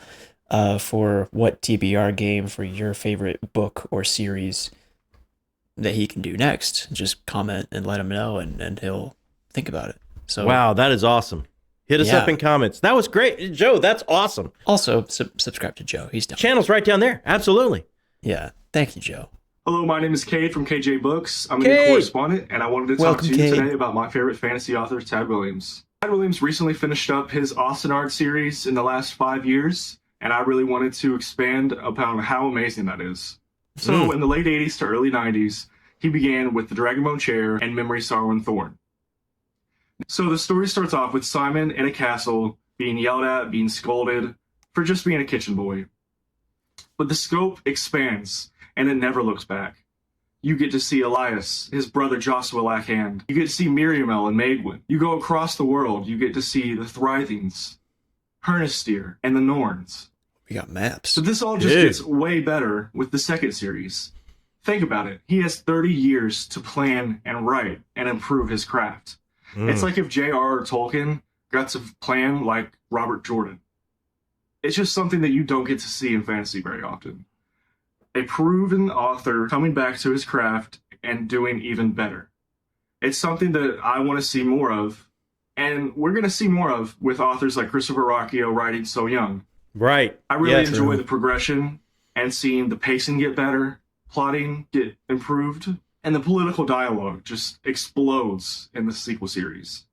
for what TBR game for your favorite book or series that he can do next, just comment and let him know, and he'll think about it. So wow, that is awesome. Hit us up in comments. That was great. Joe, that's awesome. Also, subscribe to Joe. He's down. Channel's right down there. Absolutely. Yeah. Thank you, Joe. Hello, my name is Kade from Kade Books. I'm a new correspondent, and I wanted to talk to you today about my favorite fantasy author, Tad Williams. Tad Williams recently finished up his Austinard series in the last 5 years, and I really wanted to expand upon how amazing that is. So in the late 80s to early 90s, he began with The Dragonbone Chair and Memory, Sorrow, and Thorn. So the story starts off with Simon in a castle being yelled at, being scolded for just being a kitchen boy. But the scope expands, and it never looks back. You get to see Elias, his brother Joshua Lackhand. You get to see Miriamel and Maegwyn. You go across the world, you get to see the Thrithings, Hernisteer, and the Norns. We got maps. So this all just gets way better with the second series. Think about it. He has 30 years to plan and write and improve his craft. It's like if J.R.R. Tolkien got to plan like Robert Jordan. It's just something that you don't get to see in fantasy very often. A proven author coming back to his craft and doing even better. It's something that I want to see more of, and we're going to see more of with authors like Christopher Rocchio writing so young. Right. I really enjoy the progression and seeing the pacing get better, plotting get improved, and the political dialogue just explodes in the sequel series.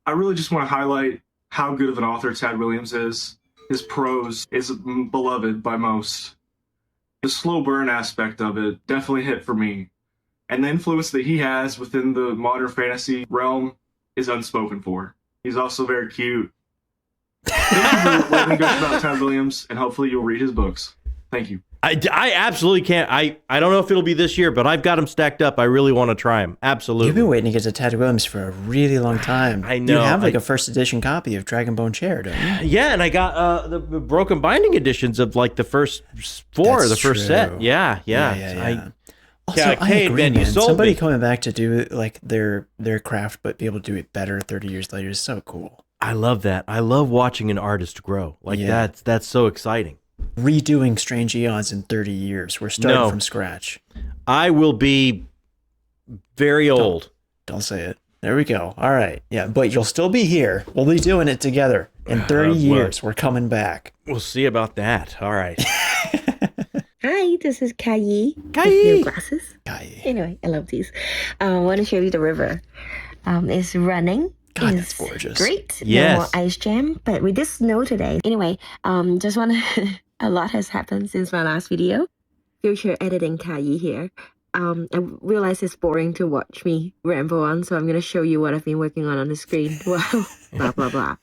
I really just want to highlight how good of an author Tad Williams is. His prose is beloved by most. The slow burn aspect of it definitely hit for me. And the influence that he has within the modern fantasy realm is unspoken for. He's also very cute. Thank you for letting me gush about Tad Williams, and hopefully you'll read his books. Thank you. I absolutely can't. I don't know if it'll be this year, but I've got them stacked up. I really want to try them. Absolutely. You've been waiting to get to Tad Williams for a really long time. I know. You have like a first edition copy of Dragonbone Chair, don't you? Yeah, and I got the broken binding editions of like the first four, That's the first true. set. Yeah. Also, I Kade, agree, man, you man. sold Somebody me. coming back to do like their craft, but be able to do it better 30 years later is so cool. I love that. I love watching an artist grow. Like that's so exciting. Redoing Strange Eons in 30 years. We're starting from scratch. I will be very old. Don't say it. There we go. All right. Yeah, but you'll still be here. We'll be doing it together. In 30 years, we're coming back. We'll see about that. All right. Hi, this is Ka-Yee. Ka-Yee. With no glasses. Ka-Yee. Anyway, I love these. I want to show you the river. It's running. God, that's gorgeous. Great. Yes. No more ice jam, but we did snow today. Anyway, just want to... A lot has happened since my last video. Future editing Ka-Yee here. I realize it's boring to watch me ramble on, so I'm going to show you what I've been working on the screen. Wow. Blah, blah, blah.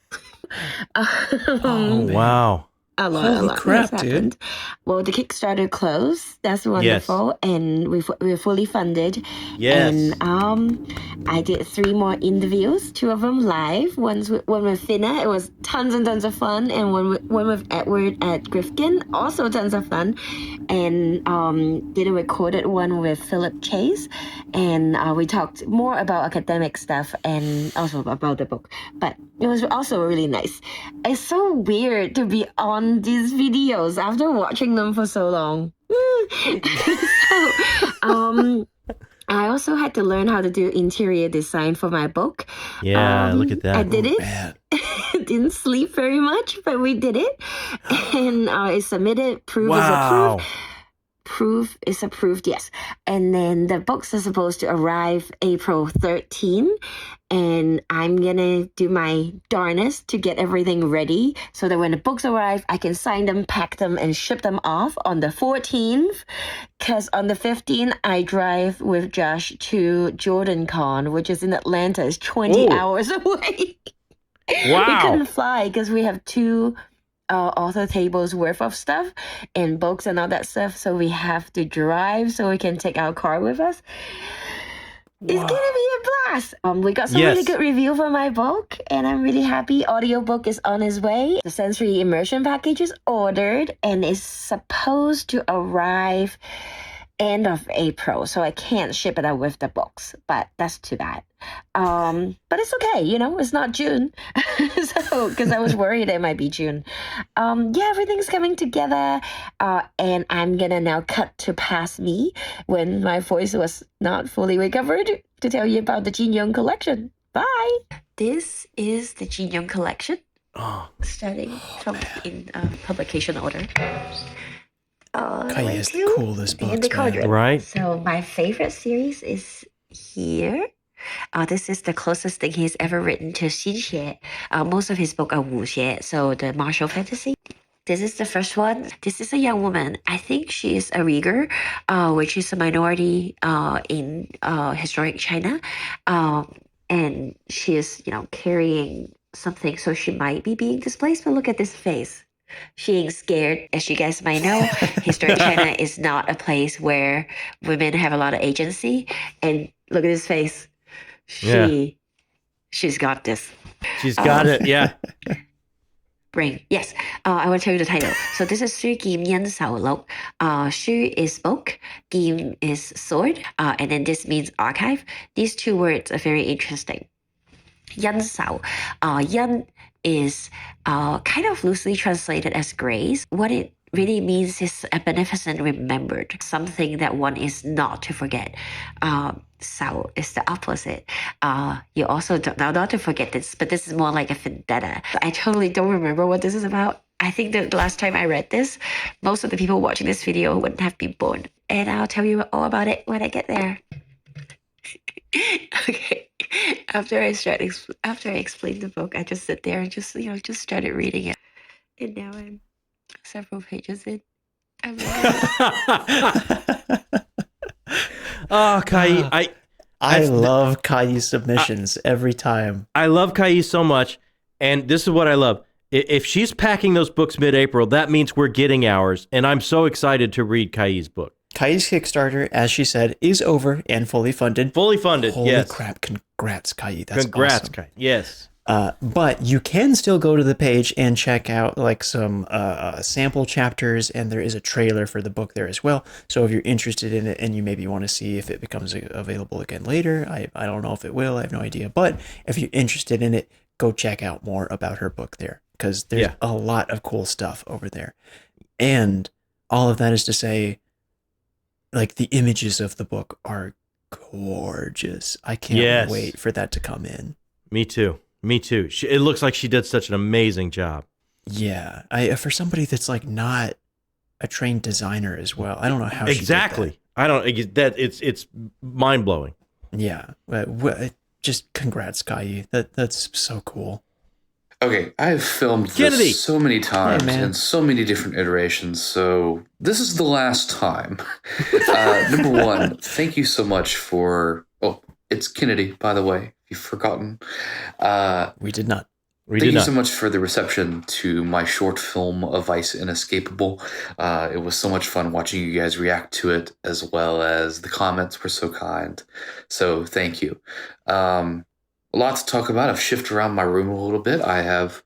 Wow. A lot Holy crap, has happened. Well, the Kickstarter closed. That's wonderful, and we're fully funded. Yes. And I did 3 more interviews, 2 of them live. One with Finna, it was tons and tons of fun, and one with Edward at Gryftkin, also tons of fun. And did a recorded one with Philip Chase, and we talked more about academic stuff and also about the book. But it was also really nice. It's so weird to be on these videos after watching them for so long. I also had to learn how to do interior design for my book. Yeah, look at that. I did it. Didn't sleep very much, but we did it. And it's submitted. Proof is approved. Proof is approved, yes. And then the books are supposed to arrive April 13. And I'm going to do my darnest to get everything ready so that when the books arrive, I can sign them, pack them, and ship them off on the 14th. Because on the 15th, I drive with Josh to JordanCon, which is in Atlanta. It's 20 hours away. Wow. We couldn't fly because we have 2 author tables worth of stuff and books and all that stuff. So we have to drive so we can take our car with us. It's gonna be a blast. We got some really good review for my book, and I'm really happy. Audiobook is on its way. The sensory immersion package is ordered and is supposed to arrive end of April, so I can't ship it out with the books, but that's too bad. But it's okay, it's not June. So, because I was worried it might be June. Everything's coming together, and I'm gonna now cut to past me when my voice was not fully recovered to tell you about the Jin Young collection. Bye! This is the Jin Young collection, starting from in publication order. Ka-Yee is the coolest books, man. Right? So my favorite series is here. This is the closest thing he's ever written to xinxie. Most of his books are wuxie, so the martial fantasy. This is the first one. This is a young woman. I think she is a Uyghur, which is a minority in historic China. And she is, carrying something, so she might be being displaced, but look at this face. She ain't scared. As you guys might know, historic China is not a place where women have a lot of agency. And look at his face. She's got this. She's got it, yeah. Brain. Yes. I will tell you the title. So this is Shu Kim Yan Sao Lo. Shu is book, Kim is sword, and then this means archive. These 2 words are very interesting. Yan Sao. Yan is kind of loosely translated as grace. What it really means is a beneficent remembered, something that one is not to forget. Sao is the opposite. You also don't, now not to forget this, but this is more like a vendetta. I totally don't remember what this is about. I think the last time I read this, most of the people watching this video wouldn't have been born. And I'll tell you all about it when I get there. Okay. after after I explained the book, I just sit there and just started reading it, and now I'm several pages in. I'm Oh, Ka-Yee, I love Ka-Yee submissions every time. I love Ka-Yee so much, and this is what I love. If she's packing those books mid-April, that means we're getting ours, and I'm so excited to read Ka-Yee's book. Ka-Yee's Kickstarter, as she said, is over and fully funded. Fully funded, Holy yes. crap, congrats, Ka-Yee. That's Congrats, awesome. Ka-Yee. Yes. But you can still go to the page and check out like some sample chapters, and there is a trailer for the book there as well. So if you're interested in it and you maybe want to see if it becomes available again later, I don't know if it will, I have no idea. But if you're interested in it, go check out more about her book there, because there's a lot of cool stuff over there. And all of that is to say, like, the images of the book are gorgeous. I can't wait for that to come in. Me too. Me too. It looks like she did such an amazing job. Yeah. For somebody that's like not a trained designer as well, I don't know how exactly. she did that. I don't. That it's mind blowing. Yeah. Just congrats, Ka-Yee. That's so cool. Okay, I've filmed this so many times and so many different iterations, so this is the last time. Number one, thank you so much for... Oh, it's Kennedy, by the way, if you've forgotten. We did not. Thank you so much for the reception to my short film, A Vice Inescapable. It was so much fun watching you guys react to it, as well as the comments were so kind. So thank you. A lot to talk about. I've shifted around my room a little bit. I have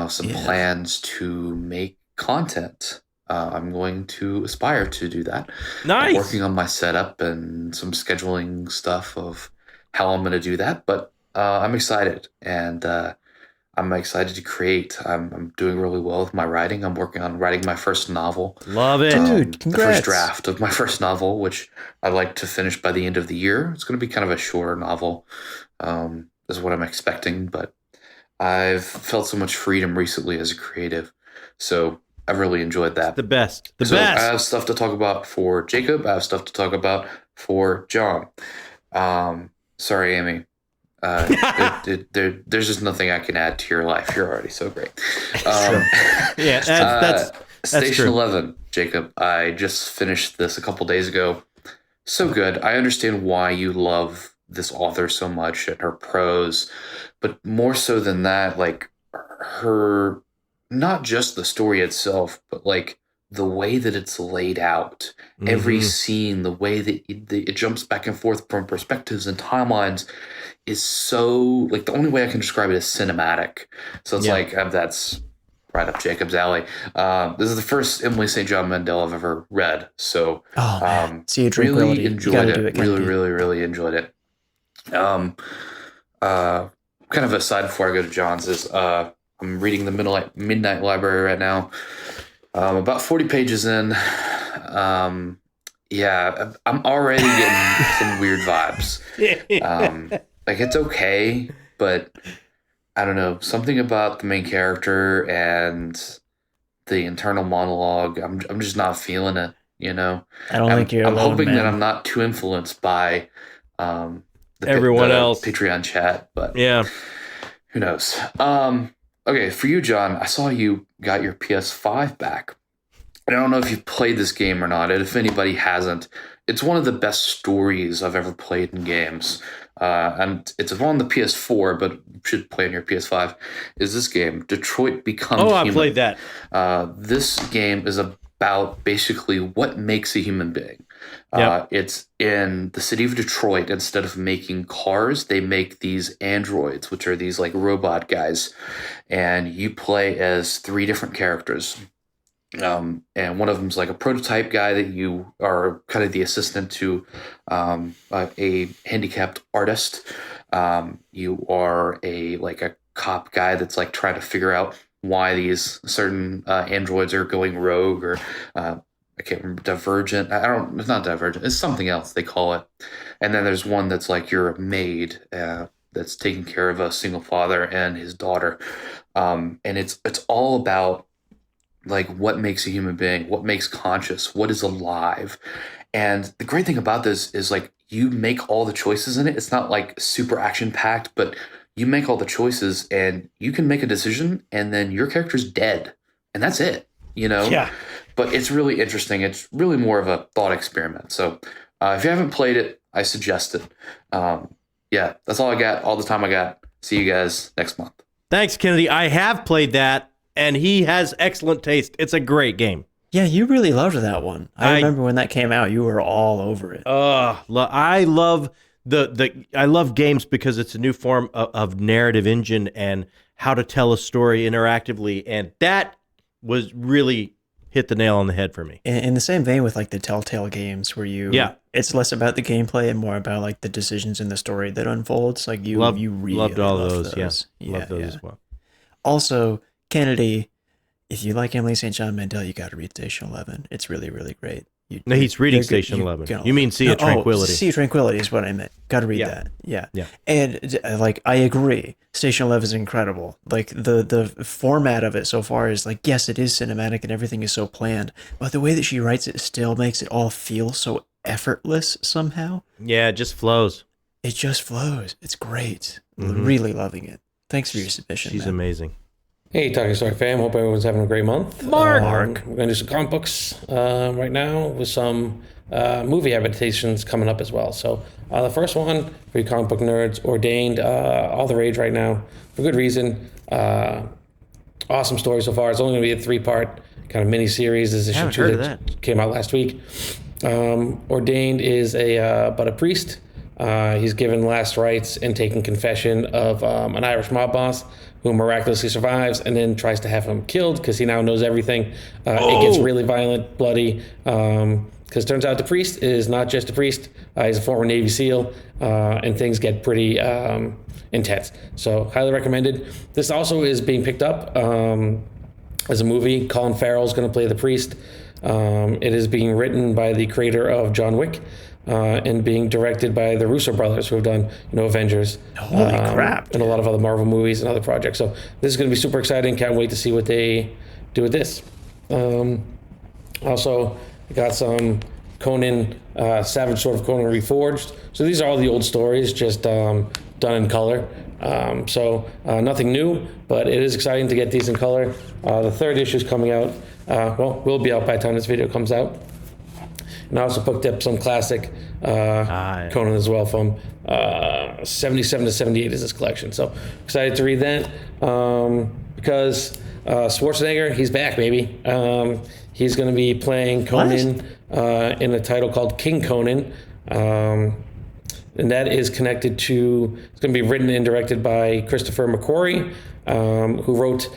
some plans to make content. I'm going to aspire to do that. Nice. I'm working on my setup and some scheduling stuff of how I'm going to do that. But I'm excited, and I'm excited to create. I'm doing really well with my writing. I'm working on writing my first novel. Love it. Dude, the first draft of my first novel, which I'd like to finish by the end of the year. It's going to be kind of a shorter novel. Is what I'm expecting, but I've felt so much freedom recently as a creative, so I've really enjoyed that. It's the best. I have stuff to talk about for Jacob. I have stuff to talk about for John. Sorry, Amy. There's just nothing I can add to your life. You're already so great. Yeah, that's Station true. 11, Jacob. I just finished this a couple days ago. So good. I understand why you love this author so much and her prose, but more so than that, like her, not just the story itself, but like the way that it's laid out, every scene, the way that it jumps back and forth from perspectives and timelines is so, like, the only way I can describe it is cinematic. So it's like, that's right up Jacob's alley. This is the first Emily St. John Mandel I've ever read. So See, really enjoyed it. Really enjoyed it. Kind of aside before I go to John's is I'm reading the Midnight Library right now. About 40 pages in. I'm already getting some weird vibes. Like, it's okay, but I don't know, something about the main character and the internal monologue, I'm just not feeling it, you know. I don't think you're I'm alone, hoping man. that I'm not too influenced by everyone else Patreon chat, but who knows. Okay, for you, John, I saw you got your PS5 back. And I don't know if you've played this game or not, and if anybody hasn't, it's one of the best stories I've ever played in games. And it's on the PS4, but should play on your PS5, is this game, Detroit Become Human. I played that. This game is about basically what makes a human being. It's in the city of Detroit. Instead of making cars, they make these androids, which are these like robot guys. And you play as 3 different characters. And one of them's like a prototype guy that you are kind of the assistant to a handicapped artist. You are a cop guy that's like trying to figure out why these certain androids are going rogue, or I can't remember, divergent. It's not divergent. It's something else they call it. And then there's one that's like you're a maid that's taking care of a single father and his daughter. And it's all about like what makes a human being, what makes conscious, what is alive. And the great thing about this is like you make all the choices in it. It's not like super action packed, but you make all the choices and you can make a decision and then your character's dead and that's it, you know? Yeah. But it's really interesting. It's really more of a thought experiment. So if you haven't played it, I suggest it. Yeah, that's all I got, all the time I got. See you guys next month. Thanks, Kennedy. I have played that, and he has excellent taste. It's a great game. Yeah, you really loved that one. I remember when that came out, you were all over it. I love I love games because it's a new form of narrative engine and how to tell a story interactively, and that was really hit the nail on the head for me. In the same vein with like the Telltale games where it's less about the gameplay and more about like the decisions in the story that unfolds. Like you really loved all love those. Yeah. Loved those as well. Also, Kennedy, if you like Emily St. John Mandel, you got to read Station 11. It's really, really great. No, he's reading Station 11. You mean Sea of Tranquility. Sea of Tranquility is what I meant. Got to read that. Yeah. Yeah. And like, I agree. Station 11 is incredible. Like the format of it so far is like, yes, it is cinematic and everything is so planned, but the way that she writes it still makes it all feel so effortless somehow. Yeah, it just flows. It just flows. It's great. Really loving it. Thanks for your submission. She's amazing. Hey, Talking Story fam. Hope everyone's having a great month. Mark. We're going to do some comic books right now with some movie adaptations coming up as well. So the first one, for you comic book nerds, Ordained, all the rage right now, for good reason. Awesome story so far. It's only going to be a 3-part kind of mini-series. This is issue 2 that came out last week. Ordained is about a priest. He's given last rites and taking confession of an Irish mob boss who miraculously survives and then tries to have him killed because he now knows everything. It gets really violent, bloody, because it turns out the priest is not just a priest. He's a former Navy SEAL, and things get pretty intense. So highly recommended. This also is being picked up as a movie. Colin Farrell is going to play the priest. It is being written by the creator of John Wick. And being directed by the Russo brothers, who have done, Avengers, holy crap, and a lot of other Marvel movies and other projects. So this is going to be super exciting. Can't wait to see what they do with this. Also, got some Conan, Savage Sword of Conan Reforged. So these are all the old stories, just done in color. So nothing new, but it is exciting to get these in color. The 3rd issue is coming out. Will be out by the time this video comes out. And I also picked up some classic Conan as well from 77 to 78 is this collection. So excited to read that because Schwarzenegger, he's back, baby. He's going to be playing Conan in a title called King Conan. And that is connected to, it's going to be written and directed by Christopher McQuarrie, who wrote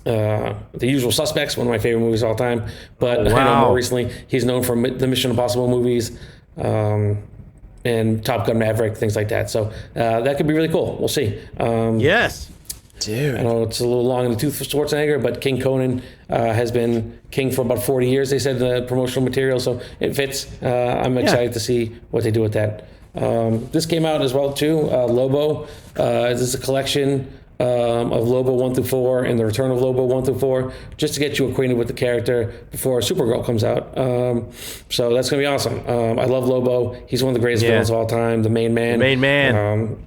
The Usual Suspects, one of my favorite movies of all time. But I know more recently, he's known for the Mission Impossible movies and Top Gun Maverick, things like that. So that could be really cool. We'll see. Yes. Dude. I know it's a little long in the tooth for Schwarzenegger, but King Conan has been king for about 40 years, they said in the promotional material, so it fits. I'm excited to see what they do with that. This came out as well, too. Lobo. This is a collection of Lobo 1 through 4 and the Return of Lobo 1 through 4, just to get you acquainted with the character before Supergirl comes out. So that's going to be awesome. I love Lobo. He's one of the greatest villains of all time, the main man.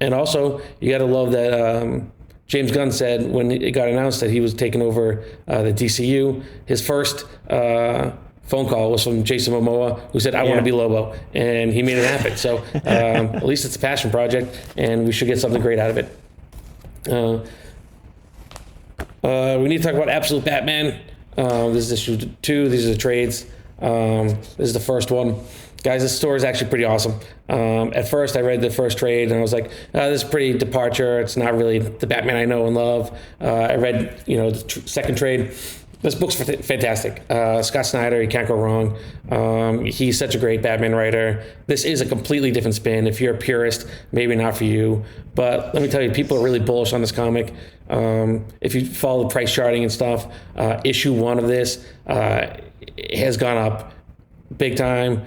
And also, you got to love that James Gunn said when it got announced that he was taking over the DCU, his first phone call was from Jason Momoa, who said, I want to be Lobo. And he made it happen. So at least it's a passion project, and we should get something great out of it. We need to talk about Absolute Batman. This is issue 2. These are the trades. This is the first one. Guys, this story is actually pretty awesome. At first, I read the first trade, and I was like, this is a pretty departure. It's not really the Batman I know and love. I read, the second trade. This book's fantastic. Scott Snyder, you can't go wrong. He's such a great Batman writer. This is a completely different spin. If you're a purist, maybe not for you. But let me tell you, people are really bullish on this comic. If you follow the price charting and stuff, issue 1 of this has gone up big time.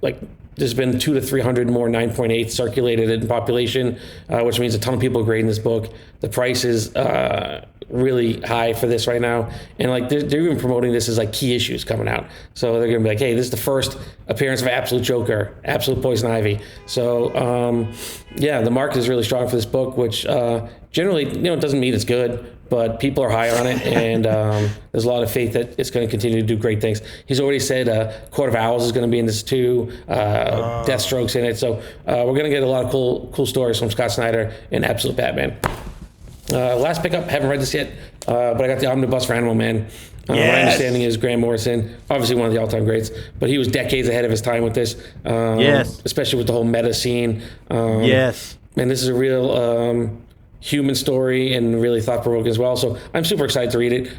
Like there's been 200 to 300 more 9.8 circulated in population, which means a ton of people are grading this book. The price is really high for this right now, and like they're even promoting this as like key issues coming out. So they're gonna be like, hey, this is the first appearance of Absolute Joker, Absolute Poison Ivy. So yeah, the market is really strong for this book, which generally, it doesn't mean it's good, but people are high on it, and there's a lot of faith that it's going to continue to do great things. He's already said Court of Owls is going to be in this too, Deathstroke's in it, so we're going to get a lot of cool stories from Scott Snyder and Absolute Batman. Last pickup, haven't read this yet, but I got the omnibus for Animal Man. My understanding is Grant Morrison, obviously one of the all-time greats, but he was decades ahead of his time with this. Especially with the whole meta scene. And this is a real human story and really thought-provoking as well. So I'm super excited to read it.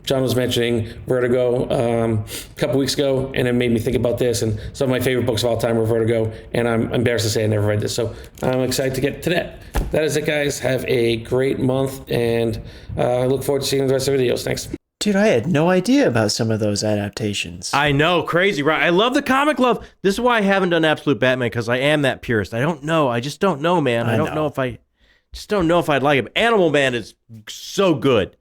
John was mentioning Vertigo a couple weeks ago, and it made me think about this. And some of my favorite books of all time were Vertigo, and I'm embarrassed to say I never read this. So I'm excited to get to that. That is it, guys. Have a great month, and I look forward to seeing the rest of the videos. Thanks. Dude, I had no idea about some of those adaptations. I know, crazy, right? I love the comic love. This is why I haven't done Absolute Batman, because I am that purist. I don't know. I just don't know, man. I don't know if I'd like him. Animal Man is so good.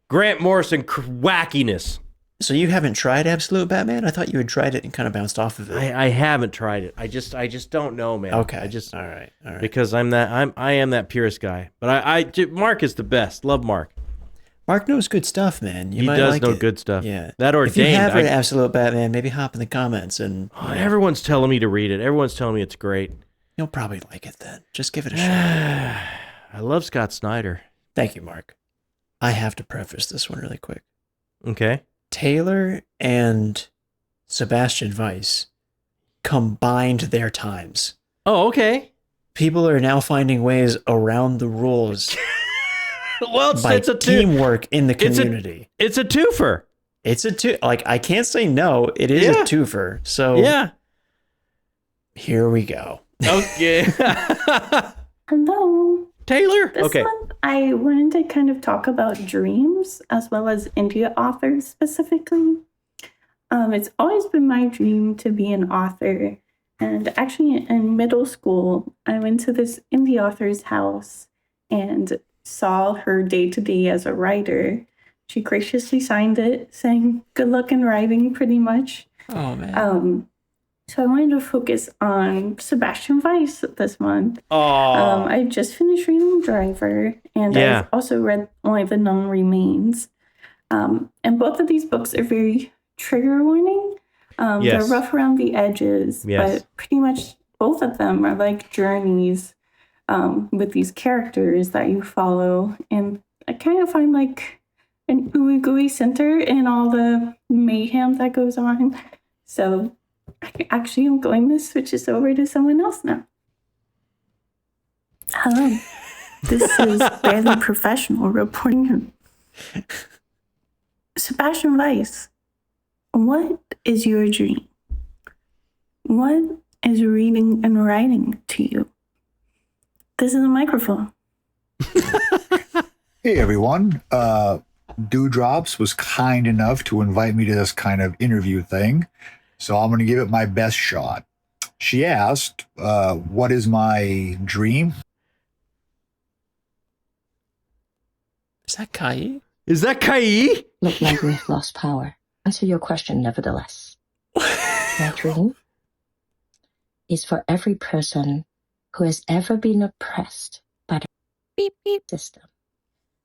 Grant Morrison wackiness. So you haven't tried Absolute Batman? I thought you had tried it and kind of bounced off of it. I haven't tried it. I just don't know, man. Okay. All right. All right. Because I am that purist guy. But Mark is the best. Love Mark. Mark knows good stuff, man. He does know good stuff. Yeah. That Ordained. If you have read Absolute Batman, maybe hop in the comments and. Everyone's telling me to read it. Everyone's telling me it's great. You'll probably like it then. Just give it a shot. I love Scott Snyder. Thank you, Mark. I have to preface this one really quick. Okay. Taylor and Sebastian Weiss combined their times. Oh, okay. People are now finding ways around the rules. Well, it's a teamwork in the community. It's a twofer. Like, I can't say no. It is a twofer. So yeah. Here we go. Okay. Hello. Taylor? This month, I wanted to kind of talk about dreams as well as indie authors specifically. It's always been my dream to be an author. And actually, in middle school, I went to this indie author's house and saw her day-to-day as a writer. She graciously signed it, saying, "Good luck in writing," pretty much. Oh, man. So I wanted to focus on Sebastian Weiss this month. I just finished reading Driver, and I've also read Only the Nun Remains. And both of these books are very trigger warning. They're rough around the edges, but pretty much both of them are like journeys with these characters that you follow. And I kind of find like an ooey gooey center in all the mayhem that goes on. So actually, I'm going to switch this over to someone else now. Hello. This is Barely Professional reporting. Sebastian Weiss, what is your dream? What is reading and writing to you? This is a microphone. Hey, everyone. Dewdrops was kind enough to invite me to this kind of interview thing. So I'm going to give it my best shot. She asked, what is my dream? Is that Ka-Yee? Is that Ka-Yee? Look like we've lost power. Answer your question nevertheless. My dream is for every person who has ever been oppressed by the beep beep system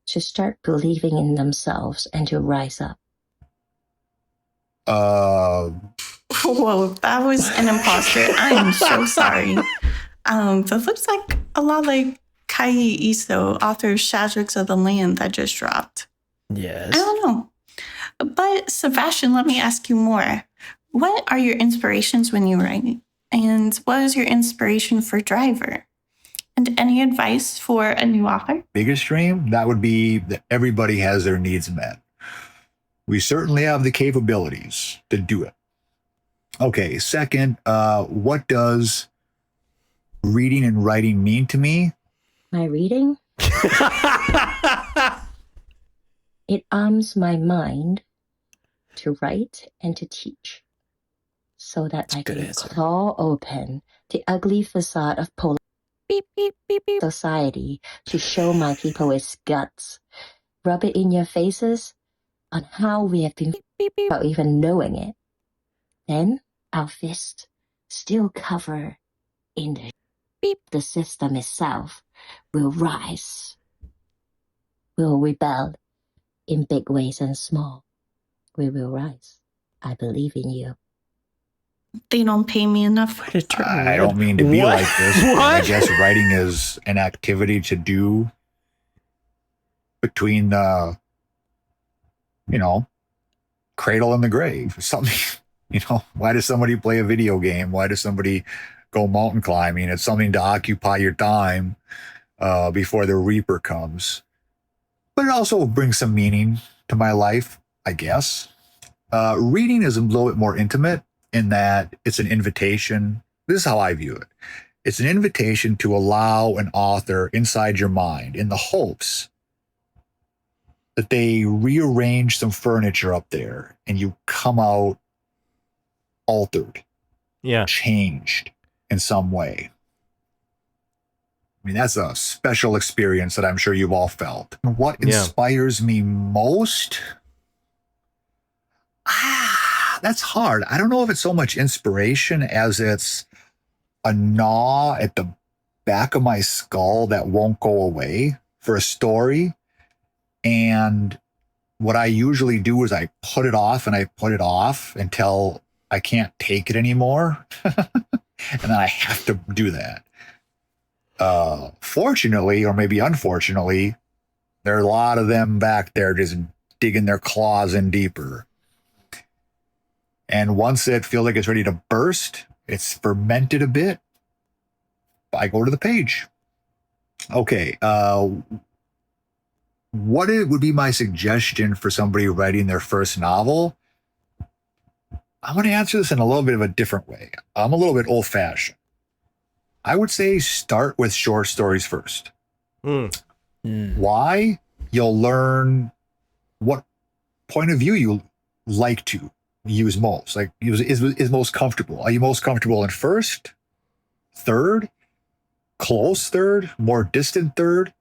to start believing in themselves and to rise up. Whoa, that was an imposter. I'm so sorry. That looks like a lot like Ka-Yee Essoe, author of Shadrix of the Land that just dropped. Yes. I don't know. But Sebastian, let me ask you more. What are your inspirations when you write? And what is your inspiration for Driver? And any advice for a new author? Biggest dream? That would be that everybody has their needs met. We certainly have the capabilities to do it. Okay, second, what does reading and writing mean to me? My reading? It arms my mind to write and to teach. so that I can claw open the ugly facade of polar society to show my people its guts. Rub it in your faces on how we have been without even knowing it. Then our fist, still covered in the system itself, will rise. We'll rebel in big ways and small. We will rise. I believe in you. They don't pay me enough. I don't mean to be What? like this. But I guess writing is an activity to do between the, cradle and the grave. Something, why does somebody play a video game? Why does somebody go mountain climbing? It's something to occupy your time before the reaper comes. But it also brings some meaning to my life, I guess. Reading is a little bit more intimate in that it's an invitation. This is how I view it. It's an invitation to allow an author inside your mind in the hopes that they rearrange some furniture up there and you come out altered, changed in some way. I mean, that's a special experience that I'm sure you've all felt. What inspires me most? That's hard. I don't know if it's so much inspiration as it's a gnaw at the back of my skull that won't go away for a story. And what I usually do is I put it off and I put it off until I can't take it anymore. And then I have to do that. Fortunately, or maybe unfortunately, there are a lot of them back there just digging their claws in deeper. And once it feels like it's ready to burst, it's fermented a bit, I go to the page. Okay, what would be my suggestion for somebody writing their first novel? I'm going to answer this in a little bit of a different way. I'm a little bit old-fashioned. I would say start with short stories first. Why? You'll learn what point of view you like to use most, like is most comfortable. Are you most comfortable in first, third, close third, more distant third,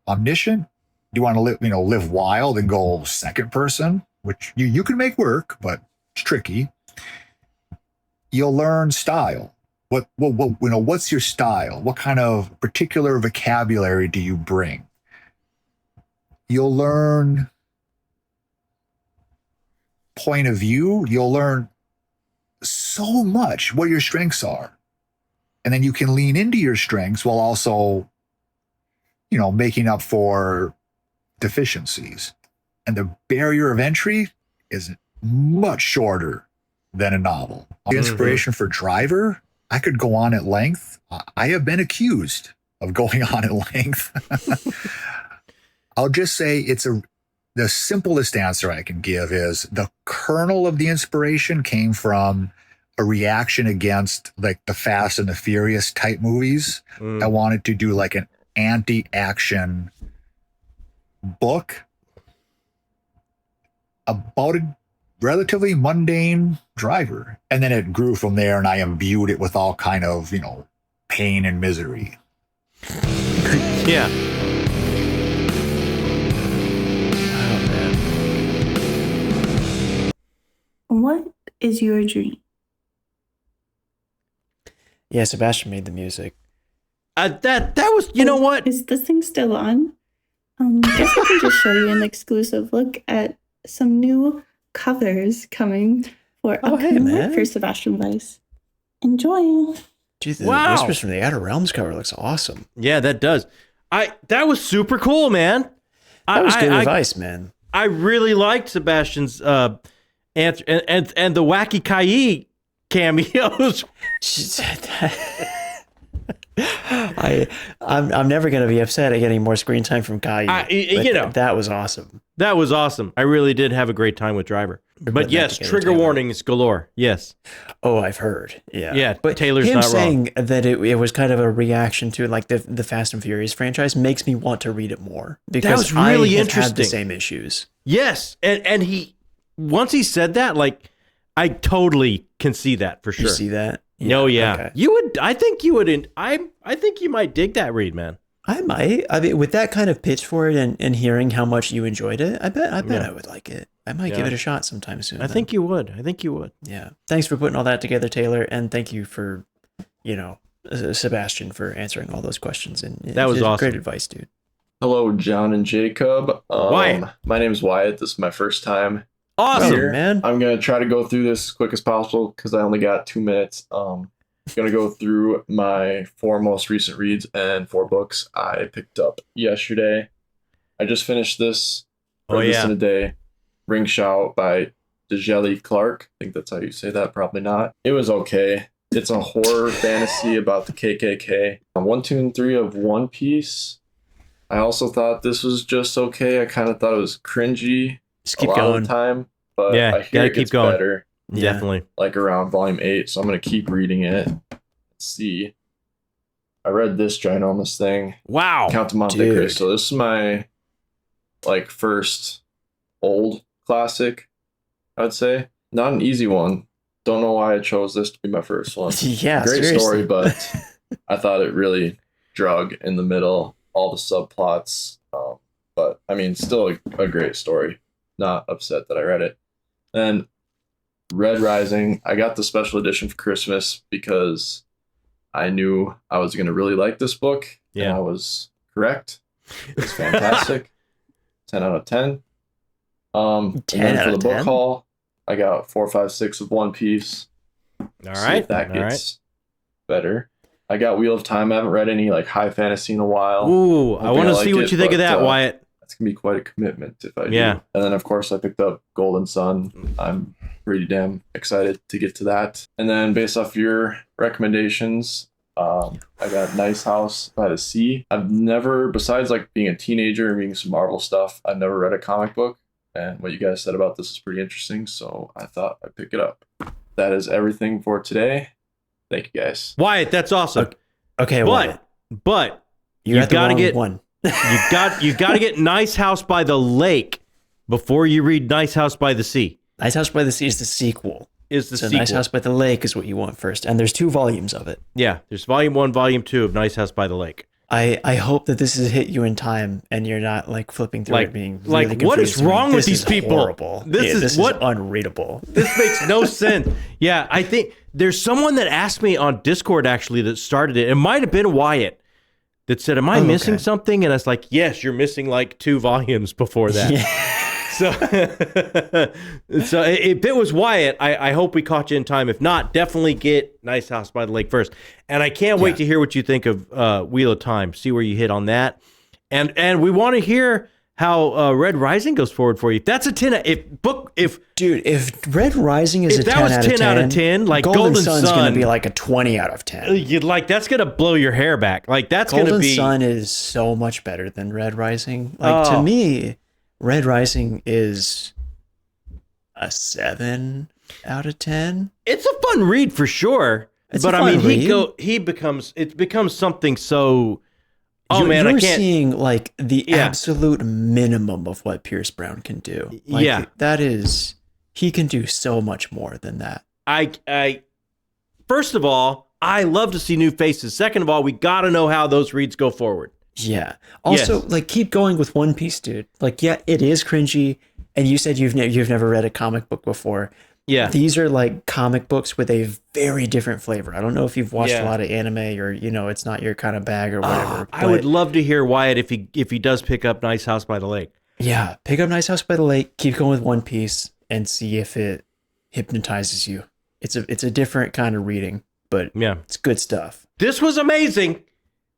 omniscient? Do you want to live wild and go second person, which you can make work, but it's tricky. You'll learn style. What's your style? What kind of particular vocabulary do you bring? You'll learn point of view. You'll learn so much what your strengths are. And then you can lean into your strengths while also, making up for deficiencies. And the barrier of entry is much shorter than a novel. Inspiration for Driver, I could go on at length. I have been accused of going on at length. I'll just say the simplest answer I can give is the kernel of the inspiration came from a reaction against like the Fast and the Furious type movies. I wanted to do like an anti-action book about a relatively mundane driver. And then it grew from there, and I imbued it with all kind of, pain and misery. Yeah. What is your dream? Yeah, Sebastian made the music. That was, you know what? Is this thing still on? Guess I can just show you an exclusive look at some new covers coming for upcoming work for Sebastian Weiss. Enjoy. Dude, the Whispers from the Outer Realms cover looks awesome. Yeah, that does. That was super cool, man. That was good advice, man. I really liked Sebastian's answer and the wacky Ka-Yee cameos. I'm never going to be upset at getting more screen time from Ka-Yee. That was awesome. That was awesome. I really did have a great time with Driver. But yes, trigger warnings galore. Yes. Oh, I've heard. Yeah. Yeah, but Taylor's him not wrong. saying that it was kind of a reaction to like the Fast and Furious franchise makes me want to read it more because that was really I have interesting. had the same issues. Yes, and he once he said that, like I totally can see that for sure. You see that? No, yeah. Okay. You would. I think you would. I think you might dig that read, man. I might. I mean, with that kind of pitch for it and hearing how much you enjoyed it, I bet I would like it. I might give it a shot sometime soon. I think you would. Yeah. Thanks for putting all that together, Taylor, and thank you for, Sebastian for answering all those questions. And that was awesome. Great advice, dude. Hello, John and Jacob. Wyatt. My name's Wyatt. This is my first time. Awesome, here. man. I'm gonna try to go through this as quick as possible because I only got 2 minutes. Gonna go through my 4 most recent reads and 4 books I picked up yesterday. I just finished this. This in a day. Ring Shout by Djeli Clark. I think that's how you say that. Probably not. It was okay. It's a horror fantasy about the KKK. 1, 2, and 3 of One Piece. I also thought this was just okay. I kind of thought it was cringy. Just keep a lot going. of the time, but Yeah, I hear it gets keep going. better. Yeah. Definitely. Like around volume 8, so I'm gonna keep reading it. Let's see. I read this ginormous thing. Wow. Count de Monte Dude. Cristo. This is my first old classic, I'd say. Not an easy one. Don't know why I chose this to be my first one. Yeah, Great seriously. story, but I thought it really drug in the middle, all the subplots. But I mean, still a great story. Not upset that I read it. And Red Rising, I got the special edition for Christmas because I knew I was going to really like this book. Yeah. And I was correct. It's fantastic. 10 out of 10. And 10 then out for the of book 10? haul, I got 4, 5, 6 of One Piece. All See right. if that All gets better. I got Wheel of Time. I haven't read any high fantasy in a while. Ooh, I want to see what you think of that, Wyatt. That's going to be quite a commitment if I do. Yeah. And then, of course, I picked up Golden Sun. I'm pretty damn excited to get to that. And then, based off your recommendations, I got Nice House by the Sea. I've never, besides being a teenager and reading some Marvel stuff, I've never read a comic book. And what you guys said about this is pretty interesting, so I thought I'd pick it up. That is everything for today. Thank you, guys. Wyatt, that's awesome. Okay, but you've got to get one. you've got to get Nice House by the Lake before you read Nice House by the Sea. Nice House by the Sea is the sequel. So Nice House by the Lake is what you want first, and there's 2 volumes of it. Yeah, there's volume 1, volume 2 of Nice House by the Lake. I hope that this has hit you in time and you're not flipping through it being really what is confused. wrong with This these is people? horrible. This is unreadable. This makes no sense. Yeah, I think there's someone that asked me on Discord actually that started it. It might have been Wyatt that said, "Am I missing something?" And I was like, "Yes, you're missing 2 volumes before that." Yeah. So if it was Wyatt, I hope we caught you in time. If not, definitely get Nice House by the Lake first. And I can't wait to hear what you think of Wheel of Time. See where you hit on that. And we want to hear how Red Rising goes forward for you. That's a 10. If Red Rising is if a 10 that was out 10 of 10, out of 10, Golden Sun's Sun going to be a 20 out of 10. That's going to blow your hair back. That's going to Golden be. Sun is so much better than Red Rising. To me, Red Rising is a 7 out of 10. It's a fun read for sure. But I mean, it becomes something so. Oh man, I you're can't. Seeing the absolute minimum of what Pierce Brown can do. That is, he can do so much more than that. I first of all, I love to see new faces. Second of all, we got to know how those reads go forward. Yeah. Also, keep going with One Piece, dude. It is cringy, and you said you've never read a comic book before. Yeah. These are comic books with a very different flavor. I don't know if you've watched a lot of anime or it's not your kind of bag or whatever. I would love to hear Wyatt if he does pick up Nice House by the Lake. Yeah, pick up Nice House by the Lake. Keep going with One Piece and see if it hypnotizes you. It's a different kind of reading, but it's good stuff. This was amazing.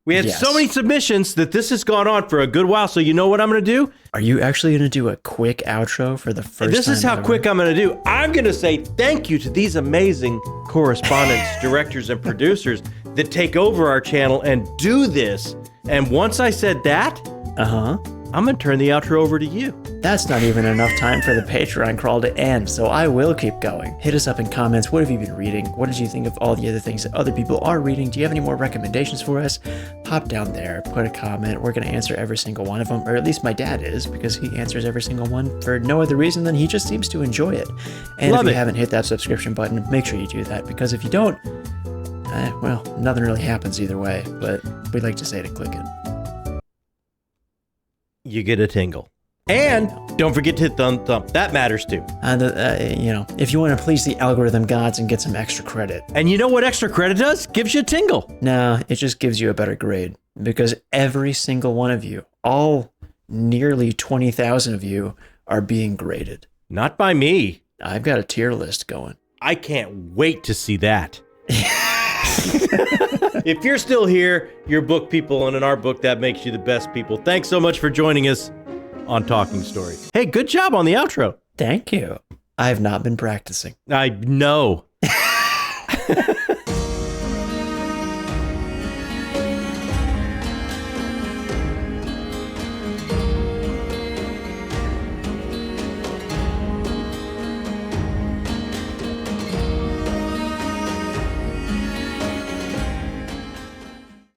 We had so many submissions that this has gone on for a good while. So you know what I'm going to do? Are you actually going to do a quick outro for the first time? This is how quick I'm going to do. I'm going to say thank you to these amazing correspondents, directors, and producers that take over our channel and do this. And once I said that, I'm going to turn the outro over to you. That's not even enough time for the Patreon crawl to end, so I will keep going. Hit us up in comments. What have you been reading? What did you think of all the other things that other people are reading? Do you have any more recommendations for us? Pop down there, put a comment. We're going to answer every single one of them, or at least my dad is, because he answers every single one for no other reason than he just seems to enjoy it. And if you haven't hit that subscription button, make sure you do that, because if you don't, well, nothing really happens either way, but we'd like to say to click it. You get a tingle. And don't forget to hit thumbs up. That matters too. And, if you want to please the algorithm gods and get some extra credit. And you know what extra credit does? Gives you a tingle. No, it just gives you a better grade. Because every single one of you, all nearly 20,000 of you, are being graded. Not by me. I've got a tier list going. I can't wait to see that. If you're still here, you're book people, and in our book, that makes you the best people. Thanks so much for joining us on Talking Stories. Hey, good job on the outro. Thank you. I have not been practicing. I know.